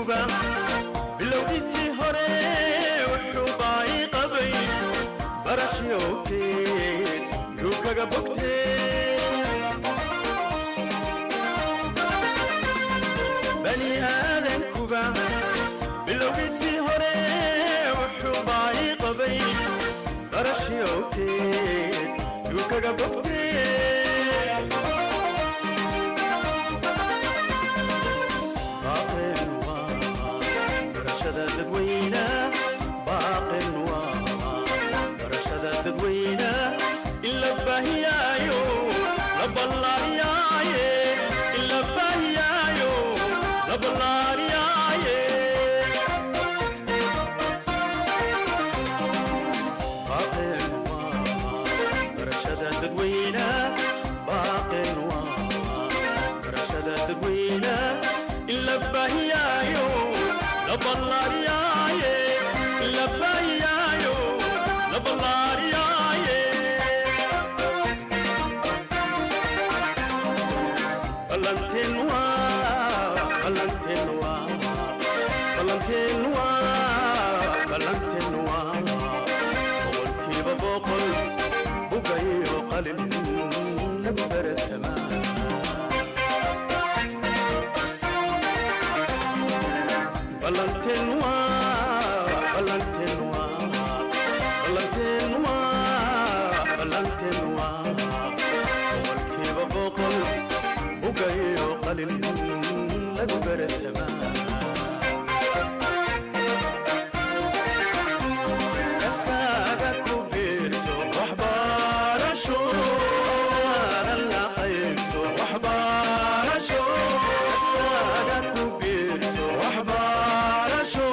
كوبا بلوديسي هوري وحباي قبي برشيوكي يوكا بوكتي بني آدم كوبا بلوديسي هوري وحباي قبي برشيوكي يوكا بوكتي تدوينه باقي النوار برشد تدوينه إلا بهيايو رب الله ياي إلا بهيايو رب الله ياي باقي النوار برشد تدوينه باقي النوار برشد تدوينه إلا بهيايو لبلار ياي لبايايو لبلار ياي بلنتنوا بلنتنوا بلنتنوا بلنتنوا بقول كيف بقول بقي قليل نبر التمام بلنتنوا بلنتنوا بلنتنوا بلنتنوا والكيف بقول بقي قليل لدبر التمام كساك كبيرسو وحبار شو انا قيبسو وحبار شو كساك كبيرسو وحبار شو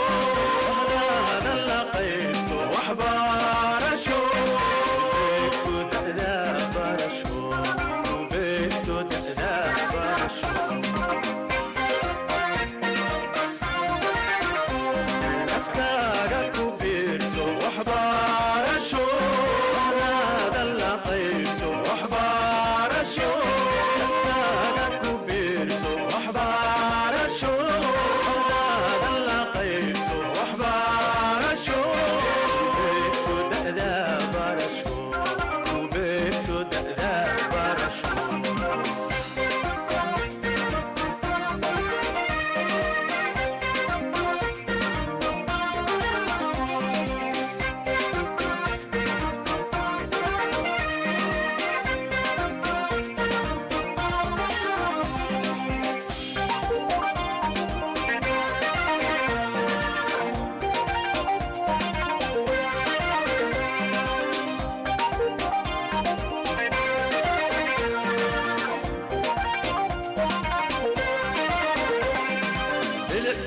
انا قيبسو وحبار شو بيكسو تحدا برشو بيكسو تحدا برشو كساك كبيرسو وحبار شو انا قيبسو وحبار شو كساك كبيرسو وحبار شو انا قيبسو وحبار شو بيكسو تحدا برشو بيكسو تحدا برشو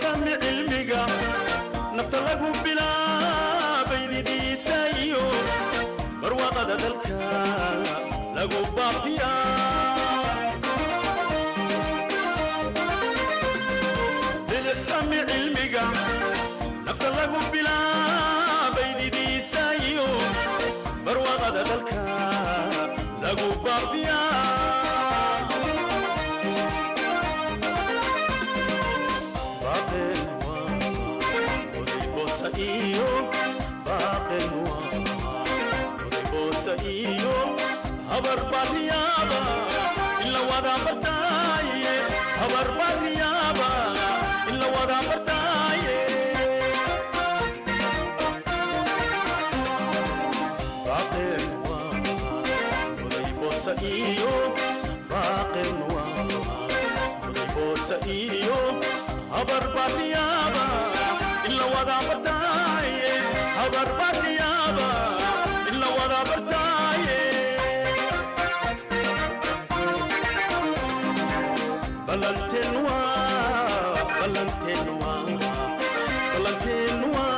سمع الميقا نفتلقوا بلا بيدي دي سايو برواقة دلكا لقوا بافيا سمع الميقا نفتلقوا بلا بيدي دي سايو برواقة دلكا لقوا بافيا iyo باقي النوار وديبوسا iyo habar bariyaba illa wada bartaye habar bariyaba illa wada bartaye باقي النوار وديبوسا iyo باقي النوار وديبوسا iyo habar bariyaba إلا وذا برتاي هبر بريابا إلا وذا برتاي بلنتنوا بلنتنوا بلنتنوا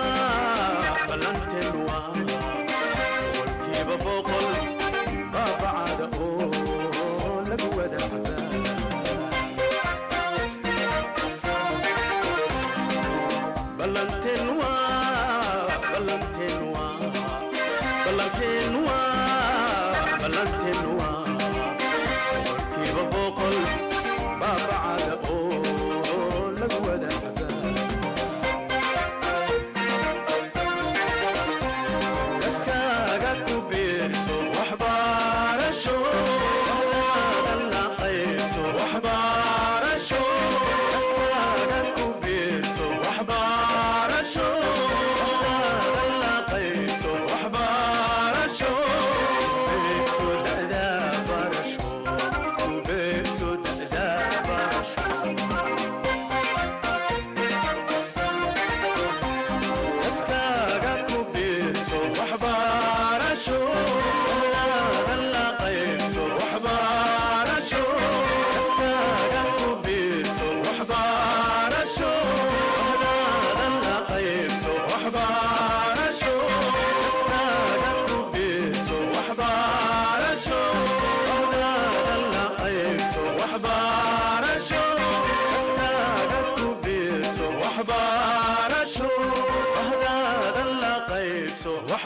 بلنتنوا والكيف بقول بابا عاد أقول لك وذا بلنتنوا بلنتنوا بلنتنوا بلنتنوا كيف بقول بابا عاد أقول لك وذا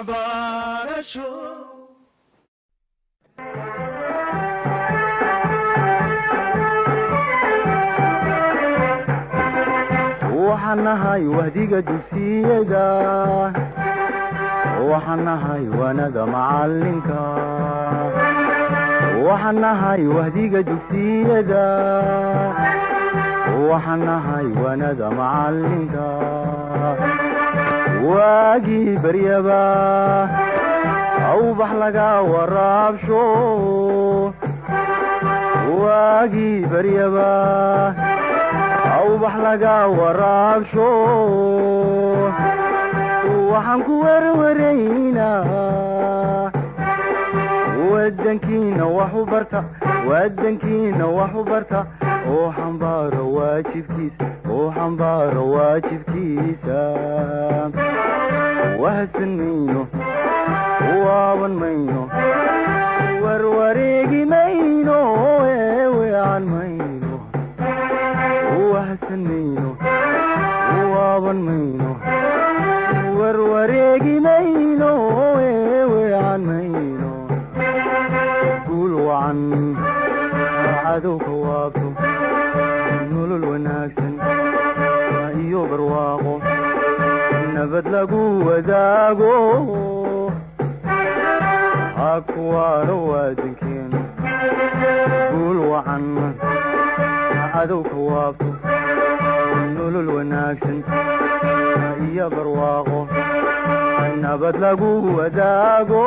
waxbarasho waxaan nahay wahdiga dugsiyada waxaan nahay waanada macalinka waxaan nahay wahdiga dugsiyada waxaan nahay waanada macalinka waagii baryaba awbax laga waraabsho waagii baryaba awbax laga waraabsho waxaan ku werwaraynaa wadankiina wax u barta wadankiina wax u barta oo xambaaro waajibkiisa wahadsan mayno waaban mayno warwareegi mayno weecan mayno wahadsan mayno waaban mayno warwareegi mayno weecan mayno guul wacan cadowka waabto nolol wanaagsan iyo barwaaqo nabad lagu wadaago hakuwaano waadankeenu guul wacan cadowka waabto nolol wanaagsan iyo barwaaqo nabad lagu wadaago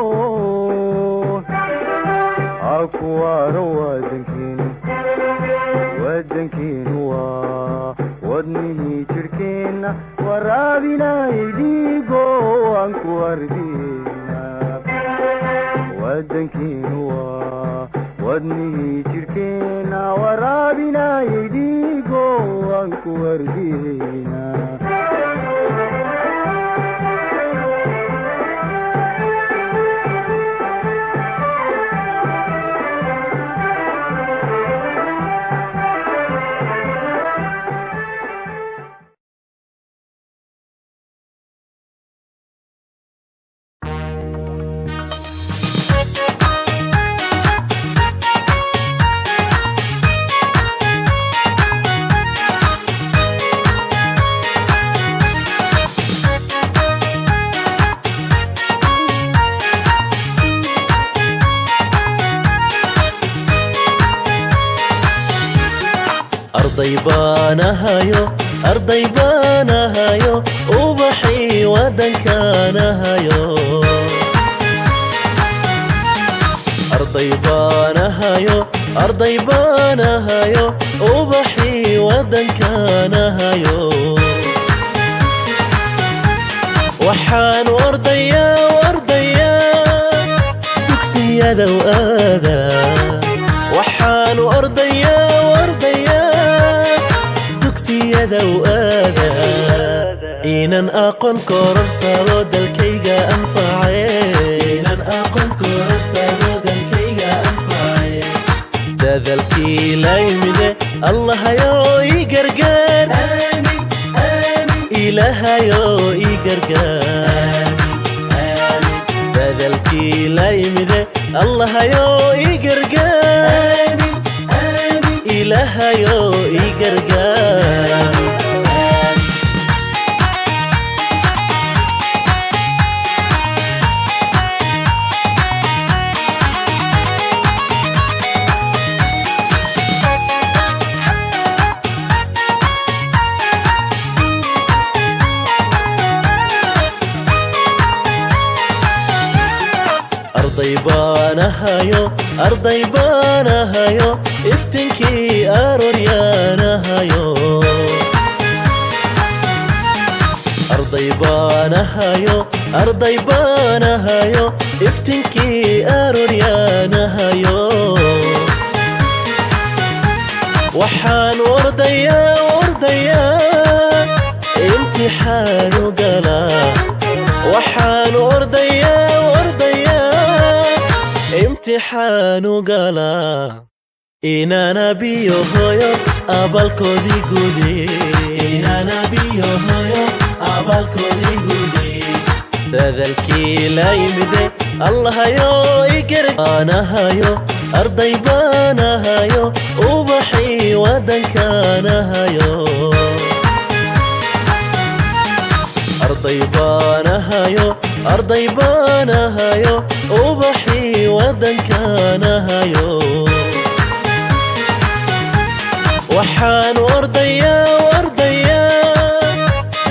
hakuwaano wadankeenu waa wadnihii jirhkeenna waraabinay dhiigo aan ku ardina wadankeenu waa wadnihii jirhkeenna waraabinay dhiigo aan ku ardina أرضي بانهايو وبحي ودنكانهايو أرضي بانهايو وبحي ودنكانهايو وحان ورديا تكسي لو آذى وحان ورديا سيادة وآذى إنان أقن كورسالو دالكيغا أنفعي دالكي لا يمده الله يو يقرقان آمين إله يو يقرقان دالكي لا يمده الله يو يقرقان إله يو يقرقان أرضي بانهايو افتنكي أروريانهايو أرضي بانهايو افتنكي أروريانهايو وحان ورديا امتحان قلا وحان ورديا امتحان قلا إنا نبي هويو أبالكودي قودي إنا نبي هويو أبالكودي قودي dadalkii la yimide allahayo igargaanahayo arday baanahayo ubaxii waddankaanahayo arday baanahayo ubaxii waddankaanahayo waxaan ordayaa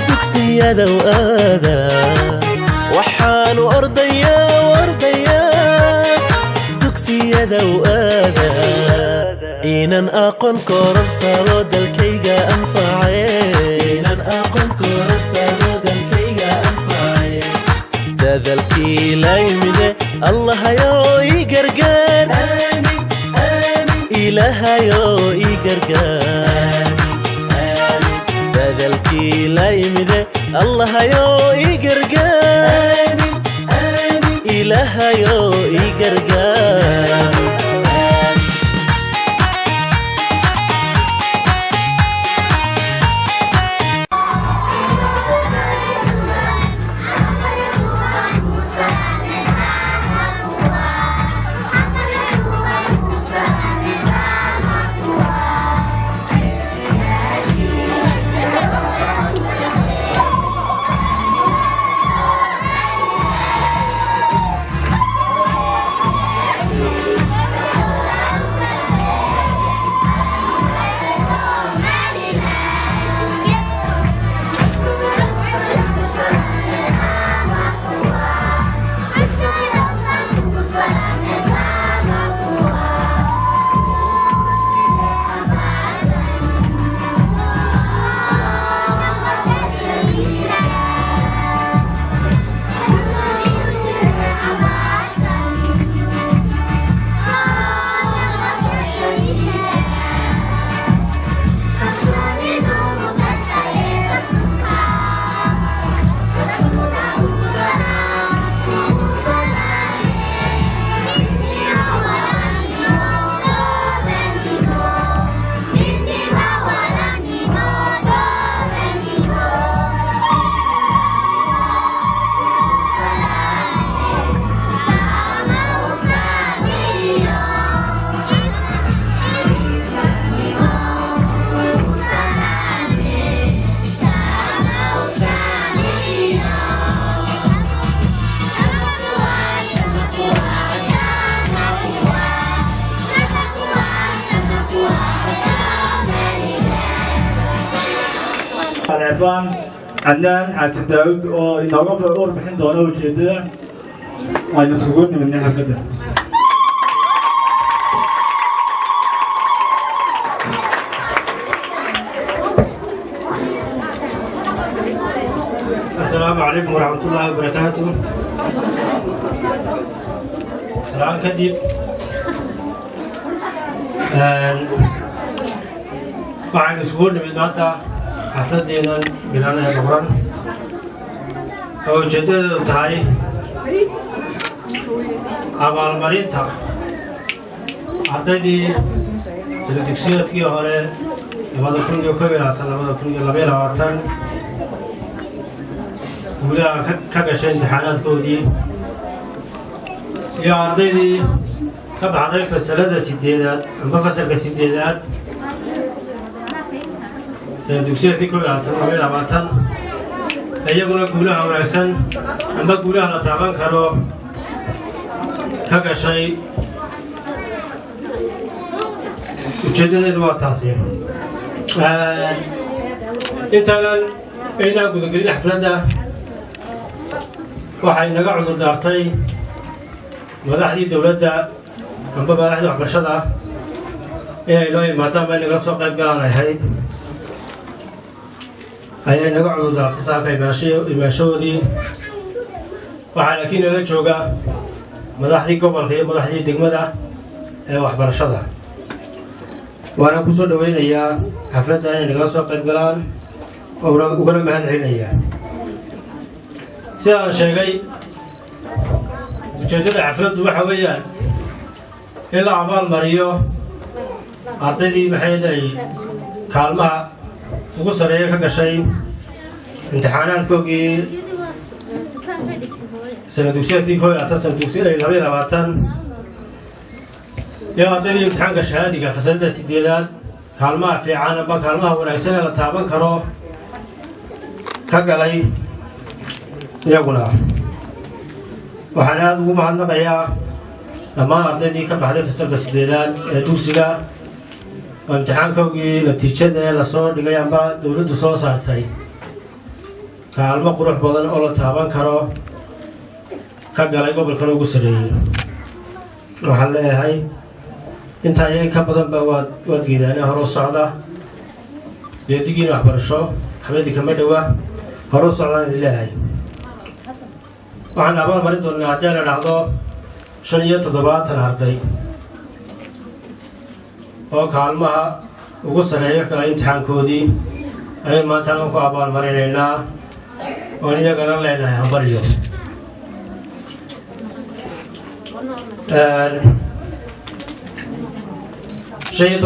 dugsiyada aada waxaan ordayaa dugsiyada aada inaan aqoon kororsado dalkayga anfacaye dadalkii la yimide allahayo ii gargaar ilaahayo ii gargaar dadalkii la yimide allahayo ii gargaar ilaahayo ii gargaar عدنان حاج داود oo inooga warbixin doona ujeedada aynu isugu nimidnay xafladda. السلام عليكم ورحمة الله وبركاته. سلام كديب. waxaan isugu nimid maanta xafladeenan bilaanaha boqoran oo ujeedadeedu tahay abaalmarinta ardaydii sida dugsiyeedkii hore 2022 guulaha ka gashay imtixaanaadkoodii iyo ardaydii ka baxday fasalada sideedaad amba fasalka sideedaad dugsiyeedkii 2022 iyaguna guulaha wanaagsan amba guulaha la taaban karo ka gashay ujeedadeedu waa taasi. intaanan aynaan gudagelin xafladda waxay naga cudur daartay madaxdii dowladda amba madaxdii waxbarashada inay noo imaadaan meel naga soo qayb galaan ahayd ayay naga cudur daartay saaka imaashahoodii. waxaa laakiin nala jooga madaxdii gobolka iyo madaxdii degmada ee waxbarashada. waana ku soo dhawaynayaa xafladda inay naga soo qayb galaan ugana mahad celinayaa. sida aan sheegay ujeeddada xafladdu waxa weeyaan in la abaal mariyo ardaydii maxayd ay kaalmaha ugu sareeya ka gashay imtixaanaadkoogii سنة دوسيتي كوي أتصل دوسية لبي لباتن يا أدري امتحان الشهادة فسنة السديدات كلمة في عالم كلمة ونحسن لتابن كرو كجلي يقولها وحنا نقوم عندنا قيا لما أردني كبعد في سنة السديدات دوسية امتحان كوي نتيجة لصور لقيا بعد دولة صور ساعتين كلمة قروح بدن أول تابن كرو كجلي قبل كانوا قصرين وحلا هاي أنت هاي كبدن بواد جدا أنا هروس على يديكين أخبار شو حمدي كم دوا هروس على الله وعن أول مريض الناجل العضو شنية تضباط الأرضي أو كلمة وقصرين كإمتحان كودي أي ما تلقوا في أول مريض لنا ونيجا قرر لنا هم بريو شيء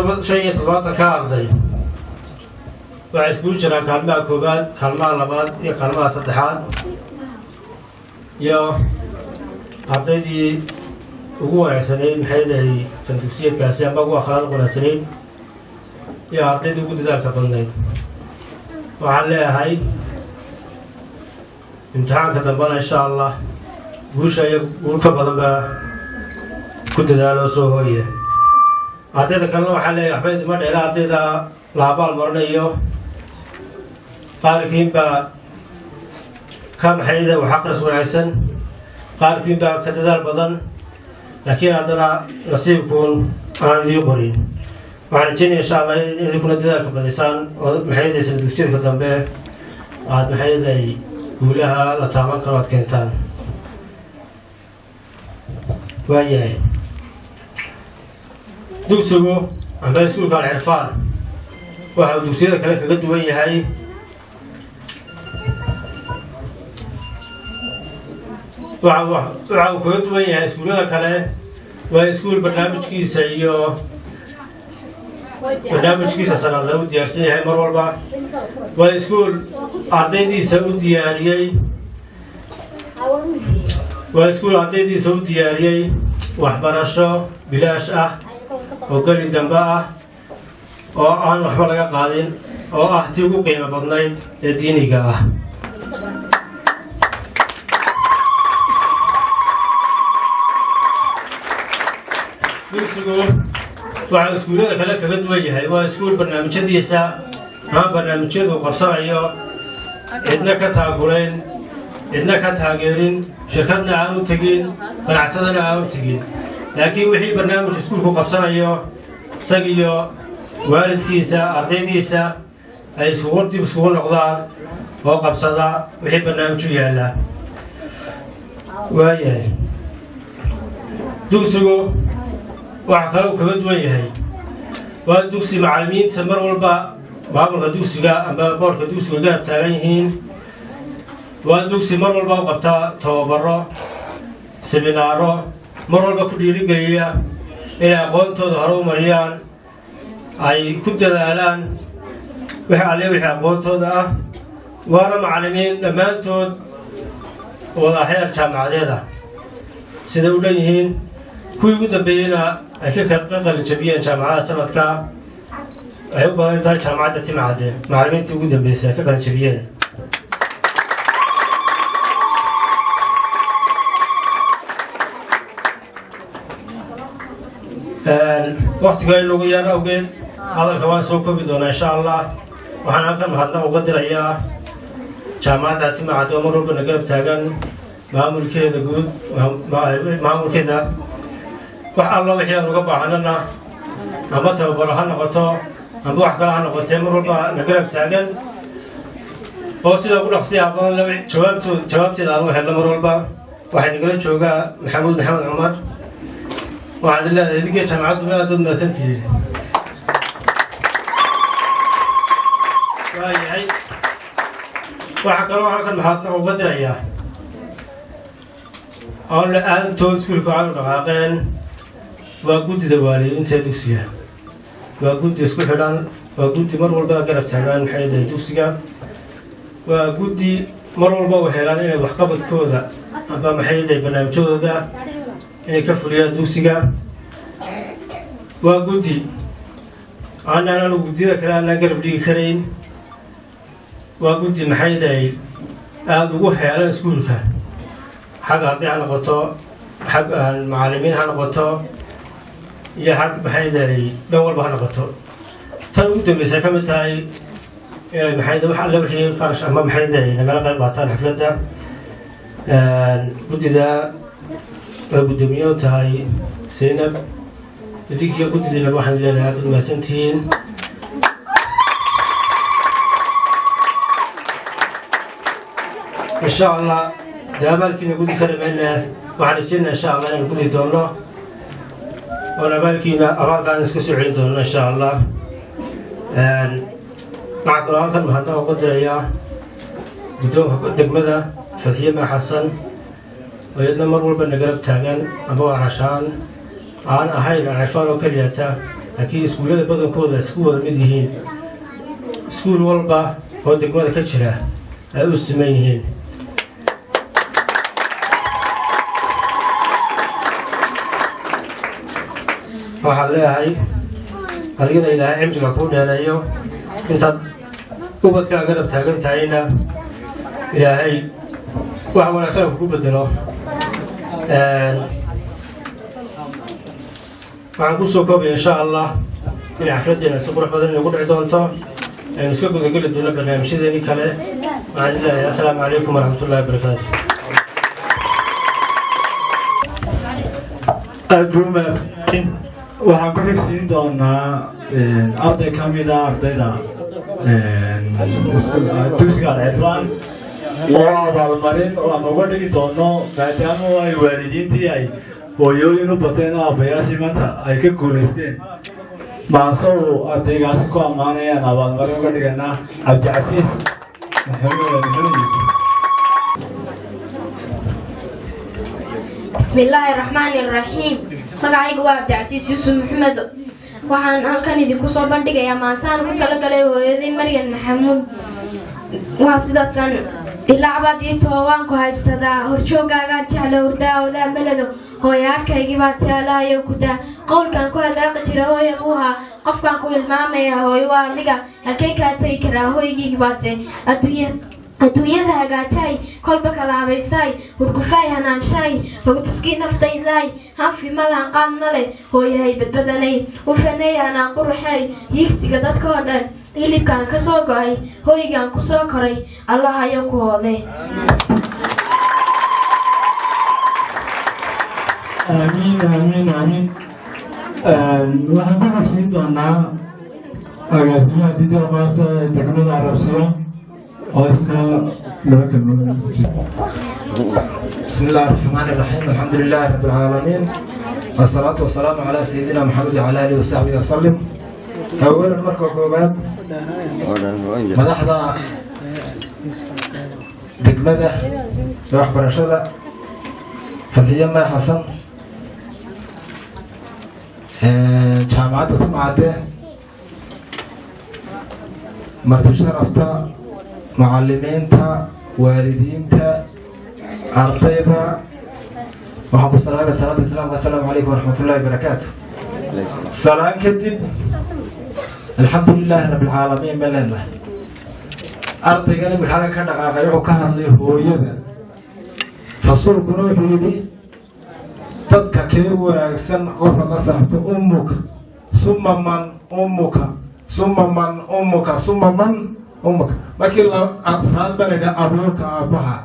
تضباط كأرضي وعسكول شرا كلمة كوبات كلمة لبات يا كلمة صدحات يا أبدي وقوع سنين حيله سنتوسية كاسيان بقوا خلال قرن سنين يا أبدي وجود ذلك بندين وعلى هاي امتحان كتبنا إن شاء الله وشيء وركب كنت ذا سوهية أعتقد كلام حلي أحمد ما دير أعتقد لعبال مرنيو قال كيم با كم حيدة وحق رسول عيسن قال كيم با كتدار بدن لكن عندنا نصيب يكون أنا يقولين وعلى جيني إن شاء الله إذا كنا ذاك باللسان محيدة سندوشيت كتب به عاد محيدة يقولها لتعمل كروات كنتان وياي دوسو عم بيسكول كان عرفان وها دوسيدا كلا كقد وياي وعاو كقد وياي سكولada kale waa iskuul barnaamijkiisa iyo barnaamijkiisa sanadle u diyaarsan yahay mar walba waa iskuul ardaydiisa u diyaariyay waxbarasho bilaash ah oo geli dambe ah oo aan waxba laga qaadin oo ah tii ugu qiimo badnayd ee diiniga ah waxaa iskuullada kale kaga duwan yahay waa iskuul barnaamijyadiisa ama barnaamijyadu qabsanayo cidna ka taagulayn cidna ka taageerin shirkadna aan u tegin ganacsadana aan u tegin laakiin wixii barnaamij iskuulku qabsanayo isagiyo waalidkiisa ardaydiisa ay dib isugu noqdaan oo qabsada wixii barnaamij u yaalla waayahay dugsigu waxa kale uu kaga duwan yahay waa dugsi macallimiinta mar walba maamulka dugsiga ama boorka dugsiga garab taagan yihiin waa dugsi mar walba u qabta tababaro seminaaro mar walba ku dhiirigeliya inay aqoontooda hore u mariyaan ay ku dadaalaan wixii aqoontooda ah waana macallimiin dhammaantood wada heer jaamacadeed ah siday u dhan yihiin kuwii ugu dambeeyeyna ay ka qalin jabiyeen jaamacada sanadka ay u badan tahay jaamacadda timcadde macallimiintii ugu dambeysay ay ka qalin jabiyeen waqtiga inagu yar awgeed hadalka waan soo koobi doonaa insha allah waxaan halkan mahadnaq uga dirayaa jaamacadda timcadde oo mar walba na garab taagan maamulkeeda guud maamulkeeda wax alla wixii aan uga baahanana ama tababaro ha noqoto ama wax kale ha noqotee mar walba na garab taagan oo sida ugu dhaqsiyaa badan jawaabteeda aan u helno mar walba waxay nagala joogaa maxamuud maxamed cumar waxaad leedahay idinkii jaamacaddu aad dad maasantihiin waayahay waxa kaloo halkan maxaad uga dirayaa oo la-aantood iskuulka waxay u dhaqaaqeen waa guddida waalidiinta dugsiga waa guddi isku xidhan waa guddi mar walba garab taagaan maxay dugsiga waa guddi mar walba u helaan inay waxqabadkooda amba maxay tahay barnaamijyadooda inay ka fuliyaan dugsiga waa guddi aanaan guddiyada kale aanaan garab dhigi karayn waa guddi maxay tahay aada ugu heelan iskuulka xag arday ha noqoto xag macallimiin ha noqoto iyo xag maxay tahay dhan walba ha noqoto tan ugu dambaysa ka mid tahay inay maxay tahay wax alla wixii qarash ama maxay tahay nagala qayb qaataan xafladda guddida waa guddoomiye u tahay Zainab idinkiiyo guddidiina waxaan leenahay aad mahadsantihiin إن شاء الله دابالك نقول كلمة واحد جينا إن شاء الله نقول دولنا وأنا بالكينا أبغى كان نسكسر عين دولنا إن شاء الله مع كلام كان مهندس وقدر يا بدون دقمة فتحية مع حسن ويدنا مرور بنقرب تاجن أبغى عشان أنا هاي العرفان وكرياته أكيد سكولة بدون كود سكول مديهين سكول والبا هو دقمة كشرة أوسمينين waxaan leeyahay adigana ilaahay cimriga kuu dheereeyo intaad ubadkaa garab taagan tahayna ilaahay wax wanaagsan kugu bedelo waxaan kusoo koobaya insha allah in xafladeena si qurux badan inagu dhici doonto aynu iska gudageli doono barnaamijyadeeni kale waxaan leeyahay assalaamu calaykum waraxmatullahi wabarakaatu waxaan ku xigsiin doonaa arday ka mid ah ardayda dugsiga Al-Irfaan oo abaalmarin oo aan uga dhigi doono maadaama ay waalidiintii ay hooyooyin u bateen oo aabbayaashii maanta ay ka guulaysteen maase uu ardaygaasi ku ammaanayaan abaalmarin uga dhiganaa Cabdicasiis maxamed بسم الله الرحمن الرحيم magacaygu waa Cabdicasiis Yuusuf Maxamed waxaan halkan idinku soo bandhigayaa maasaan ku talagalay hooyadii Maryan Maxamuud waa sidatan ilaa abadii toobaan ku haybsadaa horjoogaaga jecel hurdaaada belado hooyaarkaygii baa taalayo guda qowlkan ku hadaaqi jira hooyo buuha qofkan ku ilmaamaya hooyo waa adiga halkay ka tay karaa hooyigii baatay adduunyada hagaajay kolba kala habaysay hurgufay hanaanshay hogtuskii naftayday hanfi malan qaad male hooyahay badbadanay u fanay hanaan quruxay hiigsiga dadkoo dhan hilibkaan ka soo go'ay hooygaan ku soo koray allah ayaa ku hoode آمين آمين آمين waxaan ku xigsiin doonaa agaasimaha dida qaarta degmada Arabsiya oo isna laba kalmood بسم الله الرحمن الرحيم الحمد لله رب العالمين والصلاة والسلام على سيدنا محمد وعلى آله وصحبه وسلم أولا مركب كوبات مدحضة دقمدة روح برشدة فتحية ما حسن جامعات وطمعاته مرتب شرفتا معلمينتا والدينتا أرطيبا وحب الصلاة والسلام والسلام عليكم ورحمة الله وبركاته سلام كدب الحمد لله رب العالمين بلن له أرطيقاني بخارك كدقاقا يحو كهر لي هو يدا رسولك نوح يدي تدك كيو ورأكسن غفر نصحت أمك ثم من أمك ثم من أمك ثم من أمك لكن أطفال بلد أبوك أبوها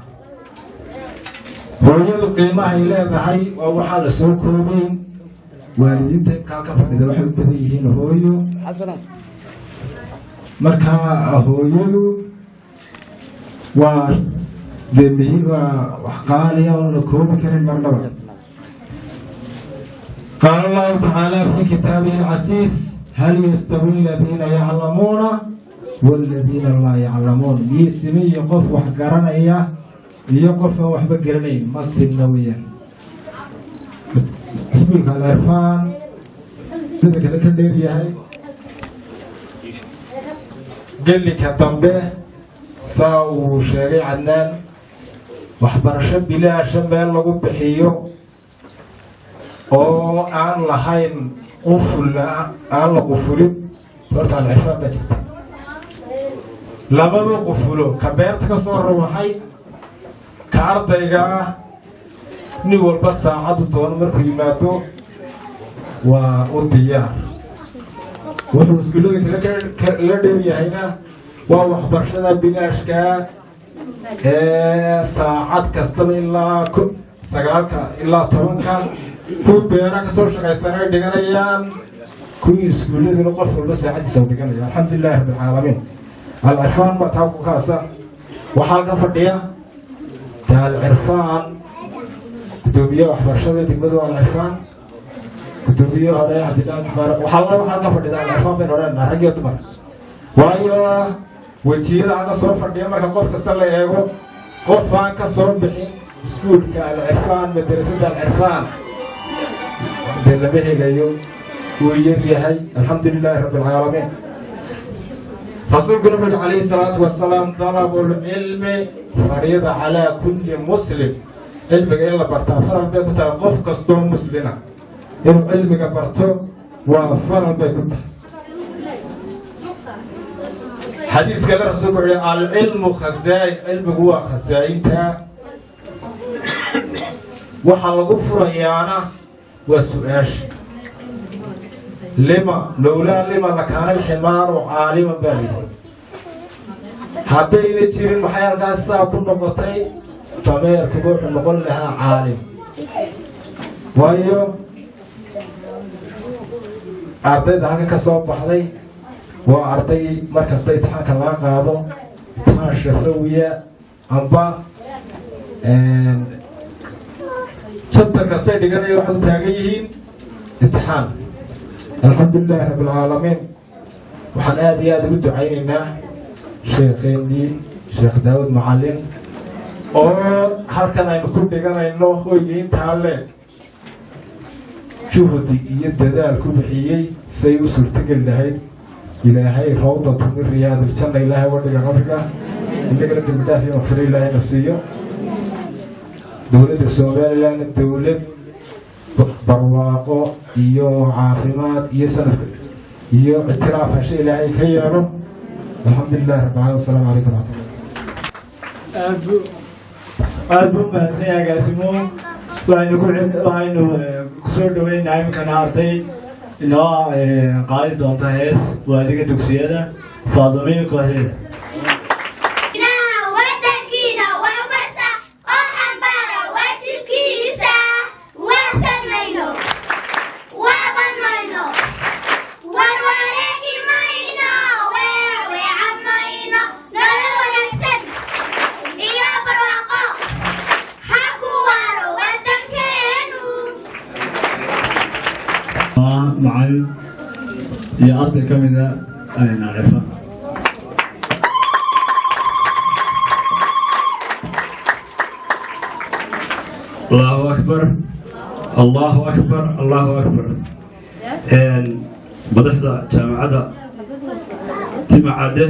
hooyadu qiimaha ay leedahay waa waxa la soo koobay waalidiinta ka fadhida waxay u badan yihiin hooyo marka hooyadu waa deebihiga wax qaaliya oo la koobi karin marnaba قال الله تعالى في كتابه العزيز هل يستوي الذين يعلمون والذين لا يعلمون يسمي يقف وحقرنا إياه يقف وحبا قرنين مصر نويا اسمك العرفان بدك لك الليل ياهي قال لك الضمبه ساو شارع عدنان waxbarasho bilaasha meel lagu bixiyo oo aan lahayn aan la qufulin horta alcirfaan baa jirta labada qufulo ka beerta ka soo rawaxay ka ardayga ah nin walba saacadu doono markuu yimaado waa u diyaar wuxuu iskuullada la dheeryahayna waa waxbarashada bilaashkaa saacad kastaba ilaa 9 ilaa 10 kuwa beera ka soo shaqaystaan ay dhiganayaan kuwii iskuulladuna qof walba saacadiisa u dhiganaya alxamdulilahi rabbi alcaalamiin alcirfaan baa taa ku kaasa waxaa ka fadhiya alcirfaan gudoomiyaha waxbarashada degmadu alcirfaan gudoomiye hore waxaa ka fadhida alcirfaan baynu odhanaa rag iyo dumar waayo wejiyada aan ka soo fadhiya marka qof kasta la eego qof aan ka soo bixin iskuulka alcirfaan madrasada alcirfaan dee lama helayo wuu yar yahay alxamdulilaahi rabbi alcaalamiin rasuulku wuxuu yihi calayhi salaatu wasalaam dalabu lcilmi fariida calaa kulli muslim cilmiga in la bartaa faral bay ku tahay qof kastoo muslina inuu cilmiga barto waa faral bay ku tahay حديث قال الرسول العلم خزائن علمه هو خزائنتها وحل غفر يانا والسؤاش لما لولا لما لكان الحمار عالما بالغ حتى إذا تشير المحيا القاسة كل نقطي فما يركبوح نقول لها عالم وايو أعطيت حاجة كسوب بحضي وأرضي مركز تيتحاك الله قادو امتحان شفوية أنبا شبتر كستي ديقاني وحد تاقيهين امتحان الحمد لله رب العالمين وحن آدي قد عيننا شيخيني شيخ داود معلم هل كان ينكون ديقاني إنه خويين تعالي شوفوا دي يددال كبحيي سيوسر تقل لهيد إلهي روضة من رياض الجنة إلهي ودق غفقة إنك لك المتافي مغفر إلهي نسيه دولة السوبال لأن الدولة برواقو إيو عافمات إيو سنة إيو اعتراف هالشيء إلهي خيره الحمد لله رب العالمين والسلام عليكم ورحمة الله ألبوم بهسيا قاسمو وحينو كسور دوين نعيم كان عارضي إنه قاعد دونتا هيس وهذه الدكسية فاضمين كوهيل معايد يا أرضي كم إذا أنا عارفة الله أكبر الله أكبر الله أكبر مدحضة جامعة تمعاده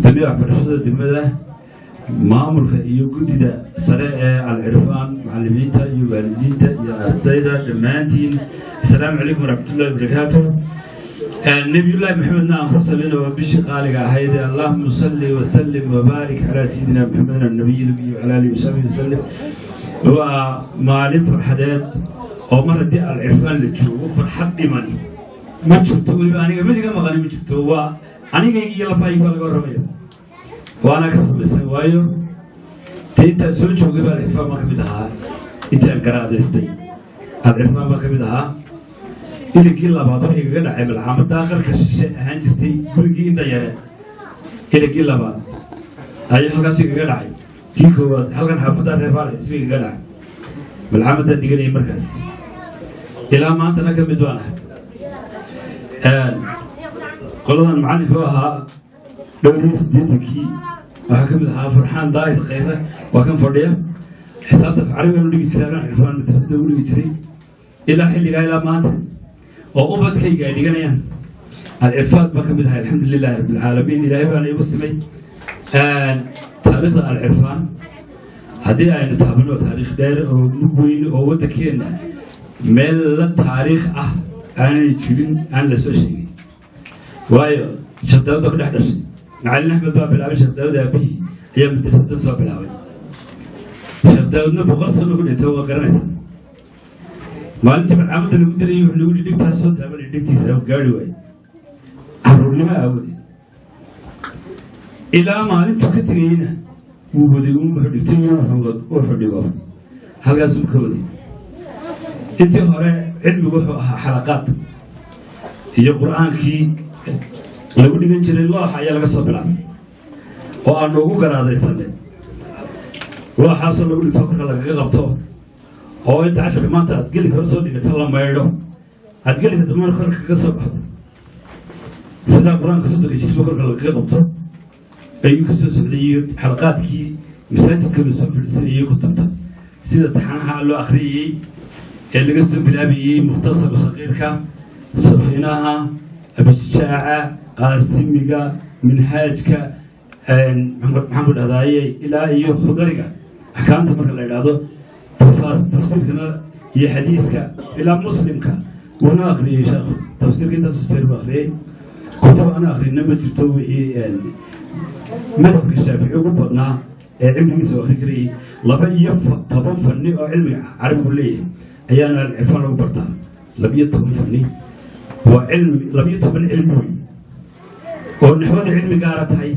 تبيع برشدة دمده maamulka iyo gudida sare ee alcirfaan macallimiinta iyo waalidiinta iyo ardayda dhammaantiin assalaamu calaykum waraxmatullahi wabarakaatuh nabiyullaahi maxamedna aan ku salino waa bishii qaaliga ahayd allahuma salli wasallim wabaarik calaa sayidina maxamedin annabiyi nabiyi wacala alihi wasaxbihi wasallim waa maalin farxadeed oo mar haddii alcirfaan la joogo farxad dhiman ma jirto weliba aniga midiga maqani ma jirto waa anigayga iyo lafahayga laga warramaya وأنا كسب السوايو تيتا سوتشو قبل الإفهام ما كبدها أنت القرادة استي الإفهام ما كبدها إلى كل بعض هيك قد عمل عام داخل كشيء هنجتي برجي إنت يا إلى كل بعض أي حاجة شيء قد عمل كيكو حاجة حبض الرفال اسمه قد عمل بالعام ده نيجي مركز إلى ما أنت نكمل بدوانا قلنا معنا هو دوليس ديتكي وحكم لها فرحان ضايد قيمة وكان فرديا حسابته في عربي ولقي ترى عرفان متسد ولقي تري إلا حين اللي قايل ما أنت وأبد كي قايل جنيا العرفان بكم لها الحمد لله رب العالمين إلى يبان يقسمي تاريخ العرفان haddii aynu taabano taariikh dheer oo mug weyn oo waddankeena meel la taariikh ah aanay jirin aan la soo sheegin waayo sheekh daawud baa ku dhex dhashay macalin axmed baa bilaabay sheekh daawud aabihii ayaa madrasada soo bilaabay sheekh daawudna 100 sano ku dhintay waa garanaysa maalintii barnaamijda lagu diray wuxuu lagu dhigtaa soo taabanay dhigtiisa gaari waay caruurnimo aawadi ilaa maalintu ka tegayna wuu waday wuxuu dhigtay wuxuu dhigo halkaasuu ka waday intii hore cilmigu wuxuu ahaa xalaqaad iyo qur-aankii lagu dhigan jiray looxa ayaa laga soo bilaabay oo aan ugu garaadaysanay looxaasoo lagu dhigto korka lagaga qabto oo inta casharka maanta aad geli karo soo dhigato la maydho aad geli karto mar korka kaga soo baxdo sidaa qur-aanka soddonka jismo korka lagaga qabto ayuu ka soo socday iyo xalaqaadkii masaajidka la soo fadhiisanayay kutubta sida taxanaha loo akhriyayey ee laga soo bilaabayey mukhtasarka saqiirka safiinaha abishijaaca qaasimiga minhaajka maxaan ku dhahdaayey ilaa iyo khudariga axkaamta marka la idhaahdo tafsiirkana iyo xadiiska ilaa muslimka wuuna akhriyey sheekhu tafsiirka intaasoo jeer buu akhriyey kutub aan akhrina ma jirto wixii madhabka shaafici ugu badnaa ee cilmigiisa u akhri karayay 12 fanni oo cilmiga carabigu leeyahay ayaana alcirfaan lagu bartaa 12 fanni waa cilmi 12 cilmi weyn oo naxwada cilmi gaara tahay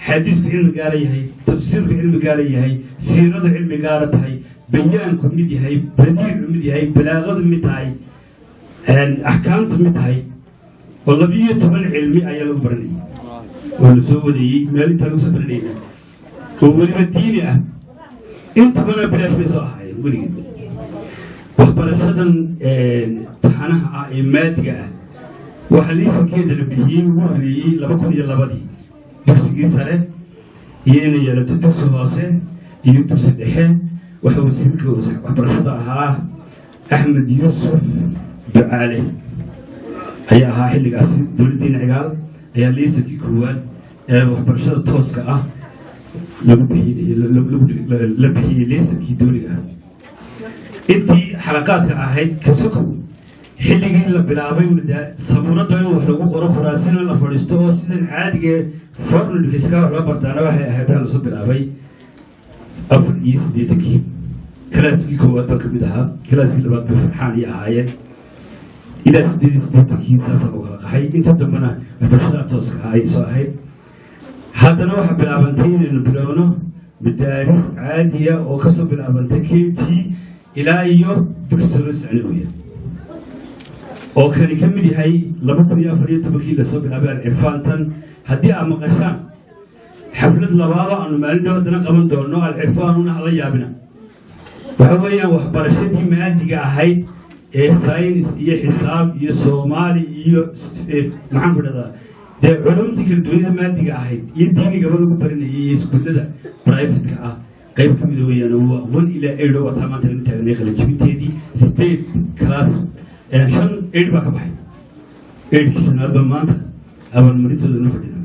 xadiisku cilmi gaara yahay tafsiirku cilmi gaara yahay siiradu cilmi gaara tahay bayaanku mid yahay badiicu mid yahay balaaqadu mid tahay axkaamtu mid tahay oo 12 cilmi ayaa lagu baranayay oo la soo wadayey meel intaa lagu soo baranayna oo weliba diini ah intabana bilaash bay soo ahaayeen weligeed waxbarashadan taxanaha ah ee maadiga ah waxaa liifankeeda la bixiyey ugu horreeyey 2002 dugsigii sare iyo inay yeelato dugsi hoose iyo dugsi dhexe waxa wasiirka waxbarashada ahaa axmed yuusuf ducaale ayaa ahaa xilligaasi dowladdiina cigaal ayaa liisankii koowaad ee waxbarashada tooska ah la bixiyey liisankii dowliga ah intii xalaqaadka ahayd kasokow xilligii la bilaabay sabuuradda in wax lagu qoro kuraasina la fadhiisto oo sidan caadiga fornulkashkaa wax loo bartaana waxay ahayd baa lasoo bilaabay 84 kalaaskii koowaad baan kamid ahaa kalaaskii labaad bay farxaan iyo ahaayeen ilaa 88 saasa loo kala qaxay inta dambena waxbarashada tooska ah ay soo ahayd haddana waxaa bilaabantay inaynu bilowno madaaris caadiya oo kasoo bilaabantay KT ilaa iyo dugsi sare sanawiya oo kani ka mid yahay 2014 la soo bilaabay alcirfaantan haddii aad maqashaan xaflad labaaba aanu maalin dhow haddana qaban doono alcirfaanuna hala yaabina waxa weeyaan waxbarashadii maadiga ahayd ee saynis iyo xisaab iyo soomaali iyo maxaan ku dhahdaa dee culumtii kala duwanida maadiga ahayd iyo diinigaba lagu baranayay iyo iskuullada privatka ah qayb ka mida weeyaan waa 1 ilaa 8 wataa maanta lagu taagnay qalajibinteedii 8 class 5 8 baa ka baxay 8 sanaadba maanta abaalmarintooda la fadhina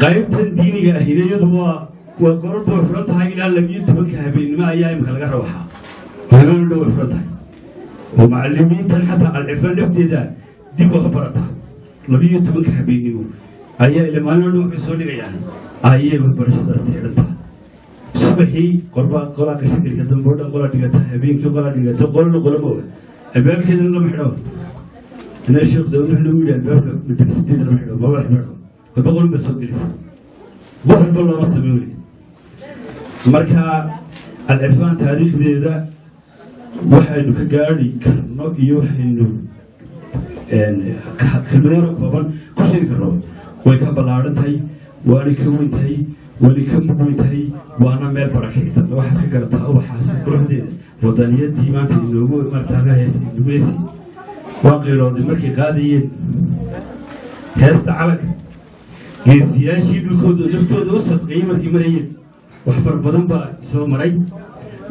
qaybtan diiniga ahiriyadu waa gorobba way furan tahay ilaa 12 habeenimo ayaa imika laga rawaxaa habeen dhow way furan tahay oo macallimiintan xataa alcirfaan lafteeda dib wax barataa 12 habeenimo ayaa ilaa maalin dhow waxay soo dhigayaan ayay waxbarashadaas xidhantaa subaxii qolaa ka shaqilka dambe oo dhan qolaa dhigata habeenkii qolaa dhigata qolna qolama oga albaabkeedana lama xidho inaa sheekh daawud wuxuu nagu yidhi albaabka madrasadeeda lama xidho maba xidho walba qolin baa soo gelisa wax walba looma sameyn weli marka alcirfaan taariikhdeeda waxaynu ka gaari karno iyo waxaynu kelmadeero kooban ku sheegi karno way ka ballaaran tahay waanay ka weyn tahay waanay ka mug weyn tahay waana meel barakaysan waxaad ka garataa ubaxaas quruxdeeda wadaniyadii maanta inoogu martaaga heestay inagu heesay waa qiirooday markay qaadayeen heesta calanka geesiyaashii dhulkooda naftooda u sadqeeyey markay marayeen wax far badan baa soo maray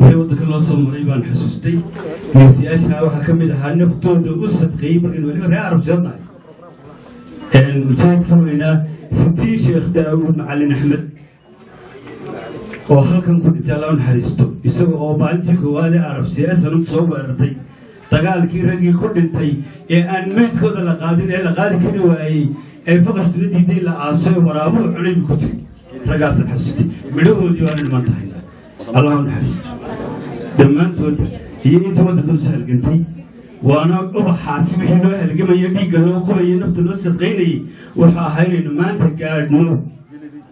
wixii waddanka loo soo maray baan xusuustay geesiyaashaa waxaa ka mid ahaa naftooda u sadqeeyey markaynu weliba reer arab jeednahay mujaahidka weynaa sitii sheekh daawud macalin axmed oo halkan ku dhintay alla u naxariisto isaga oo maalintii koowaad ee arab siyaasanum soo weerartay dagaalkii raggii ku dhintay ee aan meydkooda la qaadin ee la qaadi kari waayey ee faqashtuna diiday la aaso ee waraabuhu cunay ku jiray raggaasan xasuustay midhahoodii waana dhiman tahay allah u naxariisto dhammaantood iyo inta waddanka usoo halgantay waana ubaxaasi wixii loo halgamaya dhiigga loo qubayay nafta loo sadqaynayay waxa ahaa inaynu maanta gaadhno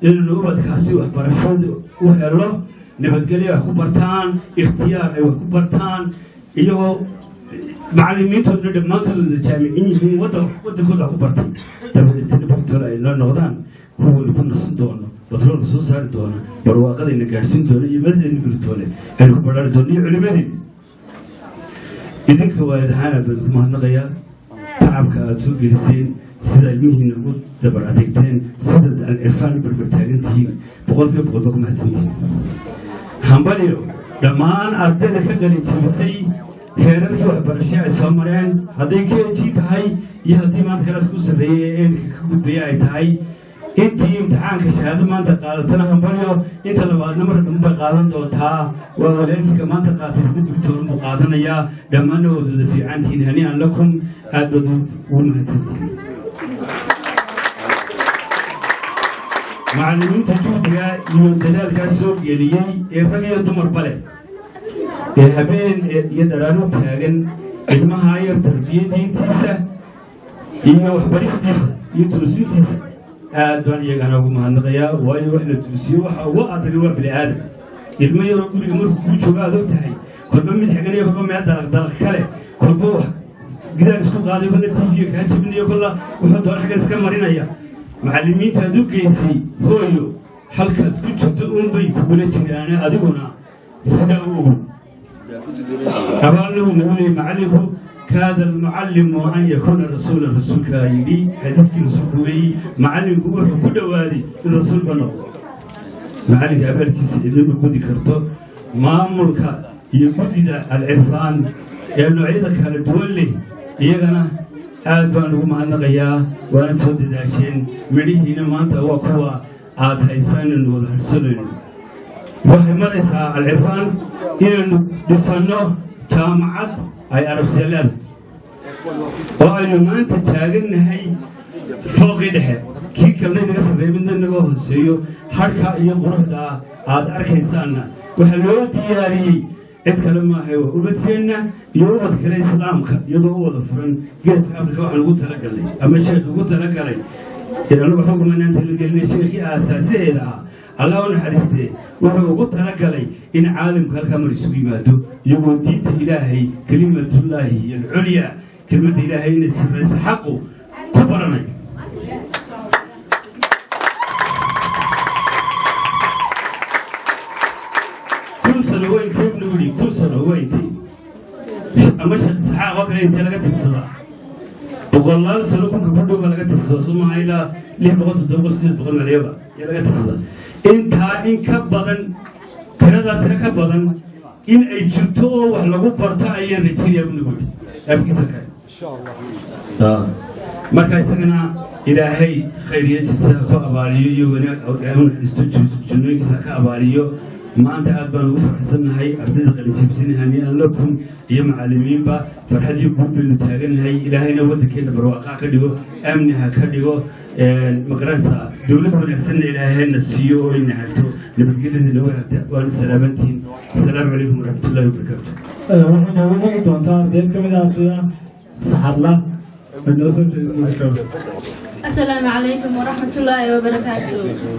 inaynu ubadkaasi waxbarashada u helo nabadgelyo wax ku bartaan ikhtiyaar ay wax ku bartaan iyagoo macallimiintoodna dhammaantoodna jaamiciin yihiin waddankooda wax ku bartay dabadeetana bartooda ay noo noqdaan kuwaynu ku nasan doono batroolka soo saari doona barwaaqadayna gaadhsiin doona iyo madaxdeena guritoole aynu ku badhaari doona iyo culimadeen idinka waalid ahaan aad baan ku mahadnaqayaa tacabka aada soo geliseen sida ilmihiina ugu dabar adeegteen sida alcirfaan u barbartaagan tihiin boqolkiiba boqolba ku mahadsantihiin hambaliyo dhammaan ardayda ka qalin jebisay heerarkii waxbarasho ay soo mareen hadday KG tahay iyo haddii maanta kalaas ku sarreeyay ee ka gudbaya ay tahay intii imtixaanka shahaado maanta qaadatana hambaliyo inta labaadna mar dhanba qaadan doontaa waa walaalka maanta qaatay sida doctor mu qaadanayaa dhammaanna wadada fiicantihiin hanii'an lakum aad baad ugu mahadsantihiin macallimiinta juhdiga iyo dadaalkaas soo geliyey ee rag iyo dumarba leh ee habeen iyo daraano taagan ilmaha yar tarbiyadiintiisa iyo waxbaristiisa iyo toosintiisa aad baan iyagana ugu mahadnaqayaa waayo wax la toosiyo waxa ugu adagay waa bini aadam ilmo yaroo guriga markuu kuu joogo aad og tahay kolba mid xiganayo kolba meel dalaq kale kolba wax gidaar isku qaaday kolla tv kaa jebinayo kolla wuxuu doona xagga iska marinaya macallimiinta aad u geysay hooyo halkaad ku jirto unbay kugula jiraane adiguna sidaa u ogow abaalna uu nagu leeyay macallinku kaada almucallimu an yakuuna rasuulan rasuulkaa yidhi xadiiskii rasuulku weeyey macallinku wuxuu ku dhowaaday in rasuulba noqdo macallinka abaalkiisa cidnama gudi karto maamulka iyo guddida alcirfaan ee noocyada kala duwan leh iyagana aad baan ugu mahadnaqayaa waana soo dadaasheen midhihiina maanta waa kuwa aad haysaan inaynu wada harsanayno waxay maraysaa alcirfaan inaynu dhisanno jaamacad ay arabseelaan oo aynu maanta taagannahay fooqii dhexe kii kalena inaga sarreey midna inaga hooseeyo hadhka iyo quruxda aad arkaysaanna waxaa loo diyaariyey cid kale maahay waa ubadkeenna iyo ubad kale islaamka iyadoo u wada furan geeska afrika waxaan ugu talagalnay ama sheekh ugu talagalay anagu xukumananta la gelinay sheekhii aasaasiheeda ah allah u naxariistee wuxuu ugu talagalay in caalamka halkaa mar isugu yimaado iyagoo diinta ilaahay kelimatullaahi iyo alculya kelmadda ilaahay inay sirraysa xaqu ku baranay سنة وين كيف نقولي كل سنة وين تي أما شخص وكذا أنت لقيت الصلاة والله سنكون كبردو لقيت الصلاة ثم إلى ليه بقص الدبوس بقولنا اليوم يا لقيت الصلاة أنت إن كبرن ترى كبرن إن أجرتو ولا برتا أيام نتيجة يا ابن قولي أبكي سكان إن شاء الله مركز سكنا إلهي خيرية سكا أباريو وناك أو دائما استجنوي سكا أباريو ما أنت أدبر وفرحسن هاي أردد قليسيبسين هنيئا لكم يا معلمين با فرحد يقول بالنتاجن هاي إلهي نودك إلا برواقع كديو أمنها كديو مقرنسا دولة من أحسن إلهي نسيو إنها تو نبقى لنا نوعد وأن سلامتين السلام عليكم ورحمة الله وبركاته waxaan ugu hegi doontaa ardayd ka mid ah ardayda saxadla السلام عليكم ورحمة الله وبركاته.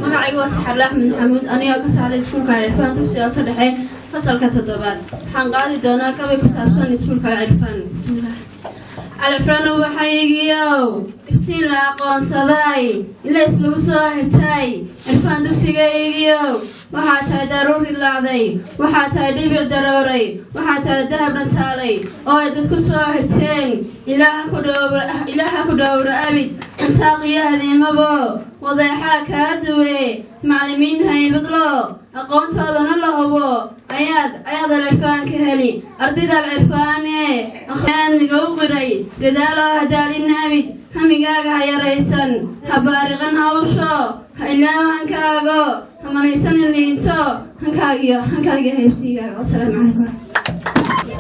مقعي وسحر أحمد محمود أنا كسعد سكول كعرفان تفسير صدحي فصل كتدبان حنقادي دونا كبي كسعد سكول كعرفان بسم الله العرفان وحييو افتين لاقون صداي إلا اسمه صاحرتاي عرفان تفسيريو وحاتها ضروري اللعضي وحاتها ديبع ضروري وحاتها ذهب نتالي أو يدسكو صاحرتين إلها كدور أبد أنتاقي هذه مبو وضيحاك هدوي معلمين هاي بدلو أقوم تاضنا اللهبو أياد العرفان كهلي أردد العرفان أخيان نقوقري لدالو هدالي النابد هميقاقا هيا ريسان هبارغان هاوشو إلا وهنكاقو همانيسان اللي انتو hankaagiyo heybsigaaga. Wasalaamu calaykum.